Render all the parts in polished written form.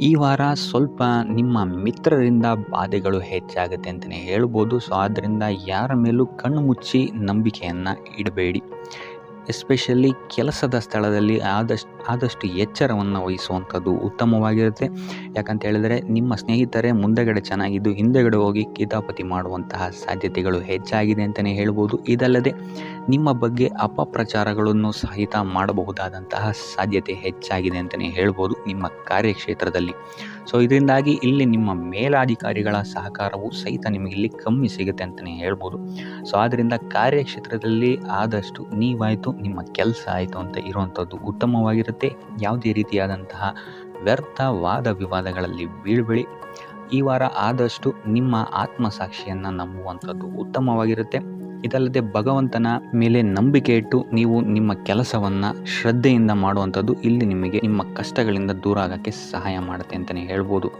ಈ ವಾರ ಸ್ವಲ್ಪ ನಿಮ್ಮ ಮಿತ್ರರಿಂದ ಬಾಧೆಗಳು ಹೆಚ್ಚಾಗುತ್ತೆ ಅಂತಲೇ ಹೇಳ್ಬೋದು. ಸೊ ಆದ್ದರಿಂದ ಯಾರ ಮೇಲೂ ಕಣ್ಣು ಮುಚ್ಚಿ ನಂಬಿಕೆಯನ್ನು ಇಡಬೇಡಿ. ಎಸ್ಪೆಷಲಿ ಕೆಲಸದ ಸ್ಥಳದಲ್ಲಿ ಆದಷ್ಟು ಎಚ್ಚರವನ್ನು ವಹಿಸುವಂಥದ್ದು ಉತ್ತಮವಾಗಿರುತ್ತೆ. ಯಾಕಂತ ಹೇಳಿದರೆ ನಿಮ್ಮ ಸ್ನೇಹಿತರೇ ಮುಂದೆಗಡೆ ಚೆನ್ನಾಗಿದ್ದು ಹಿಂದೆಗಡೆ ಹೋಗಿ ಕಿತಾಪತಿ ಮಾಡುವಂತಹ ಸಾಧ್ಯತೆಗಳು ಹೆಚ್ಚಾಗಿದೆ ಅಂತಲೇ ಹೇಳ್ಬೋದು. ಇದಲ್ಲದೆ ನಿಮ್ಮ ಬಗ್ಗೆ ಅಪಪ್ರಚಾರಗಳನ್ನು ಸಹಿತ ಮಾಡಬಹುದಾದಂತಹ ಸಾಧ್ಯತೆ ಹೆಚ್ಚಾಗಿದೆ ಅಂತಲೇ ಹೇಳ್ಬೋದು ನಿಮ್ಮ ಕಾರ್ಯಕ್ಷೇತ್ರದಲ್ಲಿ. ಸೊ ಇದರಿಂದಾಗಿ ಇಲ್ಲಿ ನಿಮ್ಮ ಮೇಲಾಧಿಕಾರಿಗಳ ಸಹಕಾರವು ಸಹಿತ ನಿಮಗೆ ಇಲ್ಲಿ ಕಮ್ಮಿ ಸಿಗುತ್ತೆ ಅಂತಲೇ ಹೇಳ್ಬೋದು. ಸೊ ಆದ್ದರಿಂದ ಕಾರ್ಯಕ್ಷೇತ್ರದಲ್ಲಿ ಆದಷ್ಟು ನೀವಾಯಿತು ನಿಮ್ಮ ಕೆಲಸ ಆಯಿತು ಅಂತ ಇರುವಂಥದ್ದು ಉತ್ತಮವಾಗಿರುತ್ತೆ. ಯಾವುದೇ ರೀತಿಯಾದಂತಹ ವ್ಯರ್ಥ ವಾದ ವಿವಾದಗಳಲ್ಲಿ ಬೀಳ್ಬೇಡಿ. ಈ ವಾರ ಆದಷ್ಟು ನಿಮ್ಮ ಆತ್ಮಸಾಕ್ಷಿಯನ್ನು ನಂಬುವಂಥದ್ದು ಉತ್ತಮವಾಗಿರುತ್ತೆ. ಇದಲ್ಲದೆ ಭಗವಂತನ ಮೇಲೆ ನಂಬಿಕೆ ಇಟ್ಟು ನೀವು ನಿಮ್ಮ ಕೆಲಸವನ್ನು ಶ್ರದ್ಧೆಯಿಂದ ಮಾಡುವಂಥದ್ದು ಇಲ್ಲಿ ನಿಮಗೆ ನಿಮ್ಮ ಕಷ್ಟಗಳಿಂದ ದೂರ ಆಗೋಕ್ಕೆ ಸಹಾಯ ಮಾಡುತ್ತೆ ಅಂತಲೇ ಹೇಳ್ಬೋದು.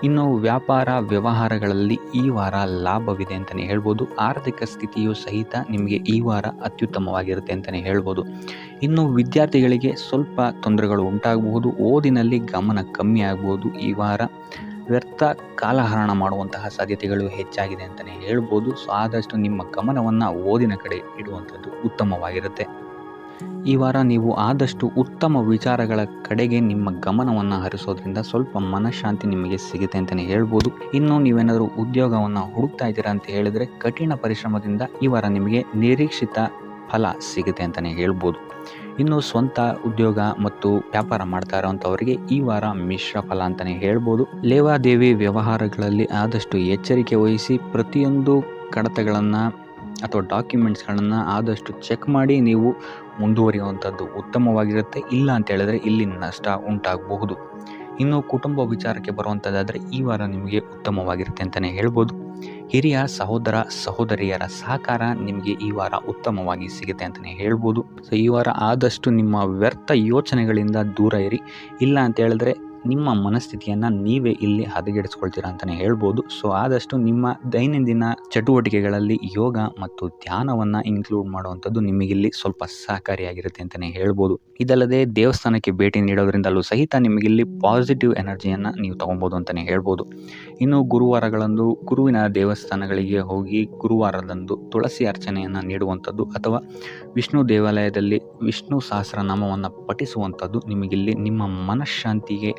ಇನ್ನು ವ್ಯಾಪಾರ ವ್ಯವಹಾರಗಳಲ್ಲಿ ಈ ವಾರ ಲಾಭವಿದೆ ಅಂತಲೇ ಹೇಳ್ಬೋದು. ಆರ್ಥಿಕ ಸ್ಥಿತಿಯು ಸಹಿತ ನಿಮಗೆ ಈ ವಾರ ಅತ್ಯುತ್ತಮವಾಗಿರುತ್ತೆ ಅಂತಲೇ ಹೇಳ್ಬೋದು. ಇನ್ನು ವಿದ್ಯಾರ್ಥಿಗಳಿಗೆ ಸ್ವಲ್ಪ ತೊಂದರೆಗಳು ಉಂಟಾಗಬಹುದು. ಓದಿನಲ್ಲಿ ಗಮನ ಕಮ್ಮಿ ಆಗ್ಬೋದು. ಈ ವಾರ ವ್ಯರ್ಥ ಕಾಲಹರಣ ಮಾಡುವಂತಹ ಸಾಧ್ಯತೆಗಳು ಹೆಚ್ಚಾಗಿದೆ ಅಂತಲೇ ಹೇಳ್ಬೋದು. ಸೊ ಆದಷ್ಟು ನಿಮ್ಮ ಗಮನವನ್ನು ಓದಿನ ಕಡೆ ಇಡುವಂಥದ್ದು ಉತ್ತಮವಾಗಿರುತ್ತೆ. ಈ ವಾರ ನೀವು ಆದಷ್ಟು ಉತ್ತಮ ವಿಚಾರಗಳ ಕಡೆಗೆ ನಿಮ್ಮ ಗಮನವನ್ನು ಹರಿಸೋದ್ರಿಂದ ಸ್ವಲ್ಪ ಮನಃಶಾಂತಿ ನಿಮಗೆ ಸಿಗುತ್ತೆ ಅಂತಲೇ ಹೇಳ್ಬೋದು. ಇನ್ನು ನೀವೇನಾದರೂ ಉದ್ಯೋಗವನ್ನು ಹುಡುಕ್ತಾ ಇದ್ದೀರಾ ಅಂತ ಹೇಳಿದರೆ ಕಠಿಣ ಪರಿಶ್ರಮದಿಂದ ಈ ವಾರ ನಿಮಗೆ ನಿರೀಕ್ಷಿತ ಫಲ ಸಿಗುತ್ತೆ ಅಂತಲೇ ಹೇಳ್ಬೋದು. ಇನ್ನು ಸ್ವಂತ ಉದ್ಯೋಗ ಮತ್ತು ವ್ಯಾಪಾರ ಮಾಡ್ತಾ ಇರೋವಂಥವರಿಗೆ ಈ ವಾರ ಮಿಶ್ರ ಫಲ ಅಂತಲೇ ಹೇಳ್ಬೋದು. ಲೇವಾದೇವಿ ವ್ಯವಹಾರಗಳಲ್ಲಿ ಆದಷ್ಟು ಎಚ್ಚರಿಕೆ ವಹಿಸಿ ಪ್ರತಿಯೊಂದು ಕಡತಗಳನ್ನು ಅಥವಾ ಡಾಕ್ಯುಮೆಂಟ್ಸ್ಗಳನ್ನು ಆದಷ್ಟು ಚೆಕ್ ಮಾಡಿ ನೀವು ಮುಂದುವರಿಯುವಂಥದ್ದು ಉತ್ತಮವಾಗಿರುತ್ತೆ. ಇಲ್ಲ ಅಂತ ಹೇಳಿದ್ರೆ ಇಲ್ಲಿ ನಷ್ಟ ಉಂಟಾಗಬಹುದು. ಇನ್ನು ಕುಟುಂಬ ವಿಚಾರಕ್ಕೆ ಬರುವಂಥದ್ದಾದರೆ ಈ ವಾರ ನಿಮಗೆ ಉತ್ತಮವಾಗಿರುತ್ತೆ ಅಂತಲೇ ಹೇಳ್ಬೋದು. ಹಿರಿಯ ಸಹೋದರ ಸಹೋದರಿಯರ ಸಹಕಾರ ನಿಮಗೆ ಈ ವಾರ ಉತ್ತಮವಾಗಿ ಸಿಗುತ್ತೆ ಅಂತಲೇ ಹೇಳ್ಬೋದು. ಸೊ ಈ ವಾರ ಆದಷ್ಟು ನಿಮ್ಮ ವ್ಯರ್ಥ ಯೋಚನೆಗಳಿಂದ ದೂರ ಇರಿ. ಇಲ್ಲ ಅಂತ ಹೇಳಿದ್ರೆ ನಿಮ್ಮ ಮನಸ್ಥಿತಿಯನ್ನು ನೀವೇ ಇಲ್ಲಿ ಹದಗೆಡಿಸ್ಕೊಳ್ತೀರಾ ಅಂತಲೇ ಹೇಳ್ಬೋದು. ಸೊ ಆದಷ್ಟು ನಿಮ್ಮ ದೈನಂದಿನ ಚಟುವಟಿಕೆಗಳಲ್ಲಿ ಯೋಗ ಮತ್ತು ಧ್ಯಾನವನ್ನು ಇನ್ಕ್ಲೂಡ್ ಮಾಡುವಂಥದ್ದು ನಿಮಗಿಲ್ಲಿ ಸ್ವಲ್ಪ ಸಹಕಾರಿಯಾಗಿರುತ್ತೆ ಅಂತಲೇ ಹೇಳ್ಬೋದು. ಇದಲ್ಲದೆ ದೇವಸ್ಥಾನಕ್ಕೆ ಭೇಟಿ ನೀಡೋದ್ರಿಂದಲೂ ಸಹಿತ ನಿಮಗಿಲ್ಲಿ ಪಾಸಿಟಿವ್ ಎನರ್ಜಿಯನ್ನು ನೀವು ತೊಗೊಬೋದು ಅಂತಲೇ ಹೇಳ್ಬೋದು. ಇನ್ನು ಗುರುವಾರಗಳಂದು ಗುರುವಿನ ದೇವಸ್ಥಾನಗಳಿಗೆ ಹೋಗಿ ಗುರುವಾರದಂದು ತುಳಸಿ ಅರ್ಚನೆಯನ್ನು ನೀಡುವಂಥದ್ದು ಅಥವಾ ವಿಷ್ಣು ದೇವಾಲಯದಲ್ಲಿ ವಿಷ್ಣು ಸಹಸ್ರನಾಮವನ್ನು ಪಠಿಸುವಂಥದ್ದು ನಿಮಗಿಲ್ಲಿ ನಿಮ್ಮ ಮನಃಶಾಂತಿಗೆ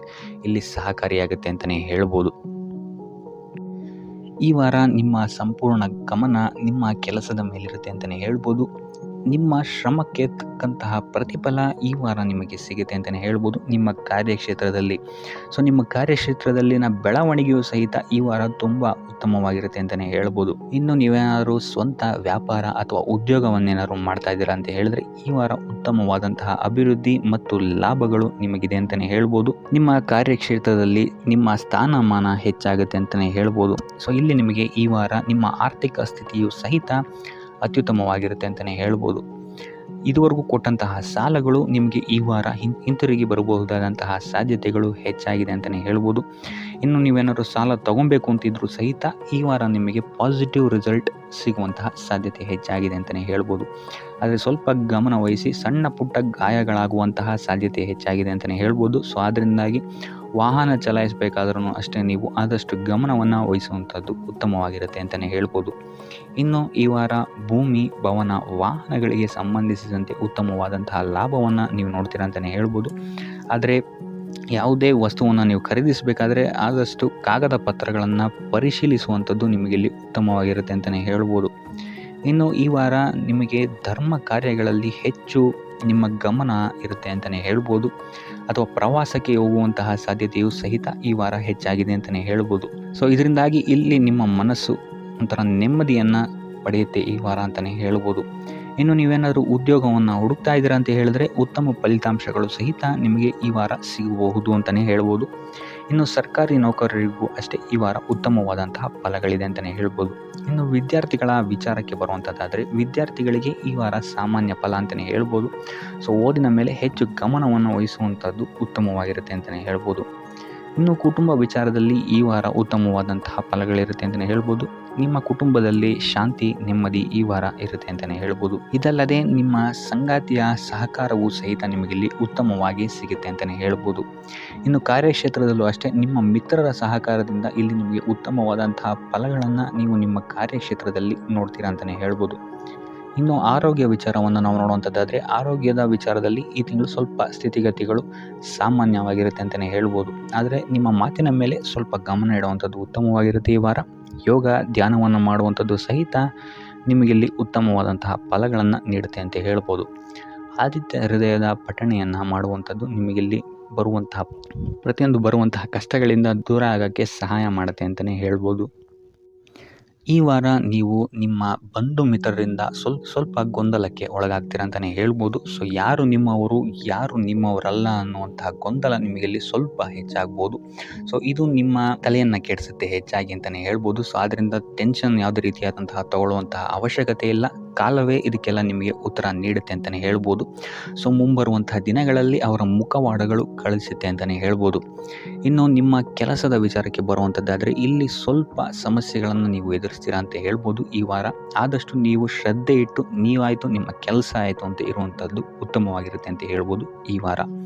ಇಲ್ಲಿ ಸಹಕಾರಿಯಾಗುತ್ತೆ ಅಂತಲೇ ಹೇಳ್ಬೋದು. ಈ ವಾರ ನಿಮ್ಮ ಸಂಪೂರ್ಣ ಗಮನ ನಿಮ್ಮ ಕೆಲಸದ ಮೇಲಿರುತ್ತೆ ಅಂತಲೇ ಹೇಳ್ಬೋದು. ನಿಮ್ಮ ಶ್ರಮಕ್ಕೆ ತಕ್ಕಂತಹ ಪ್ರತಿಫಲ ಈ ವಾರ ನಿಮಗೆ ಸಿಗುತ್ತೆ ಅಂತಲೇ ಹೇಳ್ಬೋದು ನಿಮ್ಮ ಕಾರ್ಯಕ್ಷೇತ್ರದಲ್ಲಿ. ಸೊ ನಿಮ್ಮ ಕಾರ್ಯಕ್ಷೇತ್ರದಲ್ಲಿನ ಬೆಳವಣಿಗೆಯೂ ಸಹಿತ ಈ ವಾರ ತುಂಬ ಉತ್ತಮವಾಗಿರುತ್ತೆ ಅಂತಲೇ ಹೇಳ್ಬೋದು. ಇನ್ನು ನೀವೇನಾದರೂ ಸ್ವಂತ ವ್ಯಾಪಾರ ಅಥವಾ ಉದ್ಯೋಗವನ್ನೇನಾದ್ರು ಮಾಡ್ತಾ ಇದ್ದೀರಾ ಅಂತ ಹೇಳಿದ್ರೆ ಈ ವಾರ ಉತ್ತಮವಾದಂತಹ ಅಭಿವೃದ್ಧಿ ಮತ್ತು ಲಾಭಗಳು ನಿಮಗಿದೆ ಅಂತಲೇ ಹೇಳ್ಬೋದು. ನಿಮ್ಮ ಕಾರ್ಯಕ್ಷೇತ್ರದಲ್ಲಿ ನಿಮ್ಮ ಸ್ಥಾನಮಾನ ಹೆಚ್ಚಾಗುತ್ತೆ ಅಂತಲೇ ಹೇಳ್ಬೋದು. ಸೊ ಇಲ್ಲಿ ನಿಮಗೆ ಈ ವಾರ ನಿಮ್ಮ ಆರ್ಥಿಕ ಸ್ಥಿತಿಯು ಸಹಿತ ಅತ್ಯುತ್ತಮವಾಗಿರುತ್ತೆ ಅಂತಲೇ ಹೇಳ್ಬೋದು. ಇದುವರೆಗೂ ಕೊಟ್ಟಂತಹ ಸಾಲಗಳು ನಿಮಗೆ ಈ ವಾರ ಹಿಂತಿರುಗಿ ಬರಬಹುದಾದಂತಹ ಸಾಧ್ಯತೆಗಳು ಹೆಚ್ಚಾಗಿದೆ ಅಂತಲೇ ಹೇಳ್ಬೋದು. ಇನ್ನು ನೀವೇನಾದರೂ ಸಾಲ ತೊಗೊಬೇಕು ಅಂತಿದ್ರೂ ಸಹಿತ ಈ ವಾರ ನಿಮಗೆ ಪಾಸಿಟಿವ್ ರಿಸಲ್ಟ್ ಸಿಗುವಂತಹ ಸಾಧ್ಯತೆ ಹೆಚ್ಚಾಗಿದೆ ಅಂತಲೇ ಹೇಳ್ಬೋದು. ಆದರೆ ಸ್ವಲ್ಪ ಗಮನ ವಹಿಸಿ ಸಣ್ಣ ಪುಟ್ಟ ಗಾಯಗಳಾಗುವಂತಹ ಸಾಧ್ಯತೆ ಹೆಚ್ಚಾಗಿದೆ ಅಂತಲೇ ಹೇಳ್ಬೋದು. ಸೊ ಅದರಿಂದಾಗಿ ವಾಹನ ಚಲಾಯಿಸಬೇಕಾದ್ರೂ ಅಷ್ಟೇ ನೀವು ಆದಷ್ಟು ಗಮನವನ್ನು ವಹಿಸುವಂಥದ್ದು ಉತ್ತಮವಾಗಿರುತ್ತೆ ಅಂತಲೇ ಹೇಳ್ಬೋದು. ಇನ್ನು ಈ ವಾರ ಭೂಮಿ ಭವನ ವಾಹನಗಳಿಗೆ ಸಂಬಂಧಿಸಿದಂತೆ ಉತ್ತಮವಾದಂತಹ ಲಾಭವನ್ನು ನೀವು ನೋಡ್ತೀರಾ ಅಂತಲೇ ಹೇಳ್ಬೋದು. ಆದರೆ ಯಾವುದೇ ವಸ್ತುವನ್ನು ನೀವು ಖರೀದಿಸಬೇಕಾದ್ರೆ ಆದಷ್ಟು ಕಾಗದ ಪತ್ರಗಳನ್ನು ಪರಿಶೀಲಿಸುವಂಥದ್ದು ನಿಮಗಿಲ್ಲಿ ಉತ್ತಮವಾಗಿರುತ್ತೆ ಅಂತಲೇ ಹೇಳ್ಬೋದು. ಇನ್ನು ಈ ವಾರ ನಿಮಗೆ ಧರ್ಮ ಕಾರ್ಯಗಳಲ್ಲಿ ಹೆಚ್ಚು ನಿಮ್ಮ ಗಮನ ಇರುತ್ತೆ ಅಂತಲೇ ಹೇಳ್ಬೋದು. ಅಥವಾ ಪ್ರವಾಸಕ್ಕೆ ಹೋಗುವಂತಹ ಸಾಧ್ಯತೆಯು ಸಹಿತ ಈ ವಾರ ಹೆಚ್ಚಾಗಿದೆ ಅಂತಲೇ ಹೇಳ್ಬೋದು. ಸೊ ಇದರಿಂದಾಗಿ ಇಲ್ಲಿ ನಿಮ್ಮ ಮನಸ್ಸು ಒಂಥರ ನೆಮ್ಮದಿಯನ್ನು ಪಡೆಯುತ್ತೆ ಈ ವಾರ ಅಂತಲೇ ಹೇಳ್ಬೋದು. ಇನ್ನು ನೀವೇನಾದರೂ ಉದ್ಯೋಗವನ್ನು ಹುಡುಕ್ತಾ ಇದ್ದೀರಾ ಅಂತ ಹೇಳಿದ್ರೆ ಉತ್ತಮ ಫಲಿತಾಂಶಗಳು ಸಹಿತ ನಿಮಗೆ ಈ ವಾರ ಸಿಗಬಹುದು ಅಂತಲೇ ಹೇಳ್ಬೋದು. ಇನ್ನು ಸರ್ಕಾರಿ ನೌಕರರಿಗೂ ಅಷ್ಟೇ ಈ ವಾರ ಉತ್ತಮವಾದಂತಹ ಫಲಗಳಿದೆ ಅಂತಲೇ ಹೇಳ್ಬೋದು. ಇನ್ನು ವಿದ್ಯಾರ್ಥಿಗಳ ವಿಚಾರಕ್ಕೆ ಬರುವಂಥದ್ದಾದರೆ ವಿದ್ಯಾರ್ಥಿಗಳಿಗೆ ಈ ವಾರ ಸಾಮಾನ್ಯ ಫಲ ಅಂತಲೇ ಹೇಳ್ಬೋದು. ಸೊ ಓದಿನ ಮೇಲೆ ಹೆಚ್ಚು ಗಮನವನ್ನು ವಹಿಸುವಂಥದ್ದು ಉತ್ತಮವಾಗಿರುತ್ತೆ ಅಂತಲೇ ಹೇಳ್ಬೋದು. ಇನ್ನು ಕುಟುಂಬ ವಿಚಾರದಲ್ಲಿ ಈ ವಾರ ಉತ್ತಮವಾದಂತಹ ಫಲಗಳಿರುತ್ತೆ ಅಂತಲೇ ಹೇಳ್ಬೋದು. ನಿಮ್ಮ ಕುಟುಂಬದಲ್ಲಿ ಶಾಂತಿ ನೆಮ್ಮದಿ ಈ ವಾರ ಇರುತ್ತೆ ಅಂತಲೇ ಹೇಳ್ಬೋದು. ಇದಲ್ಲದೆ ನಿಮ್ಮ ಸಂಗಾತಿಯ ಸಹಕಾರವೂ ಸಹಿತ ನಿಮಗಿಲ್ಲಿ ಉತ್ತಮವಾಗಿ ಸಿಗುತ್ತೆ ಅಂತಲೇ ಹೇಳ್ಬೋದು. ಇನ್ನು ಕಾರ್ಯಕ್ಷೇತ್ರದಲ್ಲೂ ಅಷ್ಟೇ ನಿಮ್ಮ ಮಿತ್ರರ ಸಹಕಾರದಿಂದ ಇಲ್ಲಿ ನಿಮಗೆ ಉತ್ತಮವಾದಂತಹ ಫಲಗಳನ್ನು ನೀವು ನಿಮ್ಮ ಕಾರ್ಯಕ್ಷೇತ್ರದಲ್ಲಿ ನೋಡ್ತೀರಾ ಅಂತಲೇ ಹೇಳ್ಬೋದು. ಇನ್ನು ಆರೋಗ್ಯ ವಿಚಾರವನ್ನು ನಾವು ನೋಡುವಂಥದ್ದಾದರೆ ಆರೋಗ್ಯದ ವಿಚಾರದಲ್ಲಿ ಈ ತಿಂಗಳು ಸ್ವಲ್ಪ ಸ್ಥಿತಿಗತಿಗಳು ಸಾಮಾನ್ಯವಾಗಿರುತ್ತೆ ಅಂತಲೇ ಹೇಳ್ಬೋದು. ಆದರೆ ನಿಮ್ಮ ಮಾತಿನ ಮೇಲೆ ಸ್ವಲ್ಪ ಗಮನ ಇಡುವಂಥದ್ದು ಉತ್ತಮವಾಗಿರುತ್ತೆ ಈ ವಾರ. ಯೋಗ ಧ್ಯಾನವನ್ನು ಮಾಡುವಂಥದ್ದು ಸಹಿತ ನಿಮಗಿಲ್ಲಿ ಉತ್ತಮವಾದಂತಹ ಫಲಗಳನ್ನು ನೀಡುತ್ತೆ ಅಂತ ಹೇಳ್ಬೋದು. ಆದಿತ್ಯ ಹೃದಯದ ಪಠಣೆಯನ್ನು ಮಾಡುವಂಥದ್ದು ನಿಮಗಿಲ್ಲಿ ಬರುವಂತಹ ಕಷ್ಟಗಳಿಂದ ದೂರ ಆಗೋಕ್ಕೆ ಸಹಾಯ ಮಾಡುತ್ತೆ ಅಂತಲೇ ಹೇಳ್ಬೋದು. ಈ ವಾರ ನೀವು ನಿಮ್ಮ ಬಂಧು ಮಿತ್ರರಿಂದ ಸ್ವಲ್ಪ ಗೊಂದಲಕ್ಕೆ ಒಳಗಾಗ್ತೀರ ಅಂತಲೇ ಹೇಳ್ಬೋದು. ಸೊ ಯಾರು ನಿಮ್ಮವರು ಯಾರು ನಿಮ್ಮವರಲ್ಲ ಅನ್ನುವಂತಹ ಗೊಂದಲ ನಿಮಗಿಲ್ಲಿ ಸ್ವಲ್ಪ ಹೆಚ್ಚಾಗ್ಬೋದು. ಸೊ ಇದು ನಿಮ್ಮ ತಲೆಯನ್ನು ಕೆಡಿಸುತ್ತೆ ಹೆಚ್ಚಾಗಿ ಅಂತಲೇ ಹೇಳ್ಬೋದು. ಸೊ ಆದ್ದರಿಂದ ಟೆನ್ಷನ್ ಯಾವುದೇ ರೀತಿಯಾದಂತಹ ತಗೊಳ್ಳುವಂತಹ ಅವಶ್ಯಕತೆ ಇಲ್ಲ. ಕಾಲವೇ ಇದಕ್ಕೆಲ್ಲ ನಿಮಗೆ ಉತ್ತರ ನೀಡುತ್ತೆ ಅಂತಲೇ ಹೇಳ್ಬೋದು. ಸೊ ಮುಂಬರುವಂತಹ ದಿನಗಳಲ್ಲಿ ಅವರ ಮುಖವಾಡಗಳು ಕಳಿಸುತ್ತೆ ಅಂತಲೇ ಹೇಳ್ಬೋದು. ಇನ್ನು ನಿಮ್ಮ ಕೆಲಸದ ವಿಚಾರಕ್ಕೆ ಬರುವಂಥದ್ದಾದರೆ ಇಲ್ಲಿ ಸ್ವಲ್ಪ ಸಮಸ್ಯೆಗಳನ್ನು ನೀವು ಎದುರಿಸ್ತೀರಾ ಅಂತ ಹೇಳ್ಬೋದು. ಈ ವಾರ ಆದಷ್ಟು ನೀವು ಶ್ರದ್ಧೆ ಇಟ್ಟು ನೀವಾಯಿತು ನಿಮ್ಮ ಕೆಲಸ ಆಯಿತು ಅಂತ ಇರುವಂಥದ್ದು ಉತ್ತಮವಾಗಿರುತ್ತೆ ಅಂತ ಹೇಳ್ಬೋದು ಈ ವಾರ.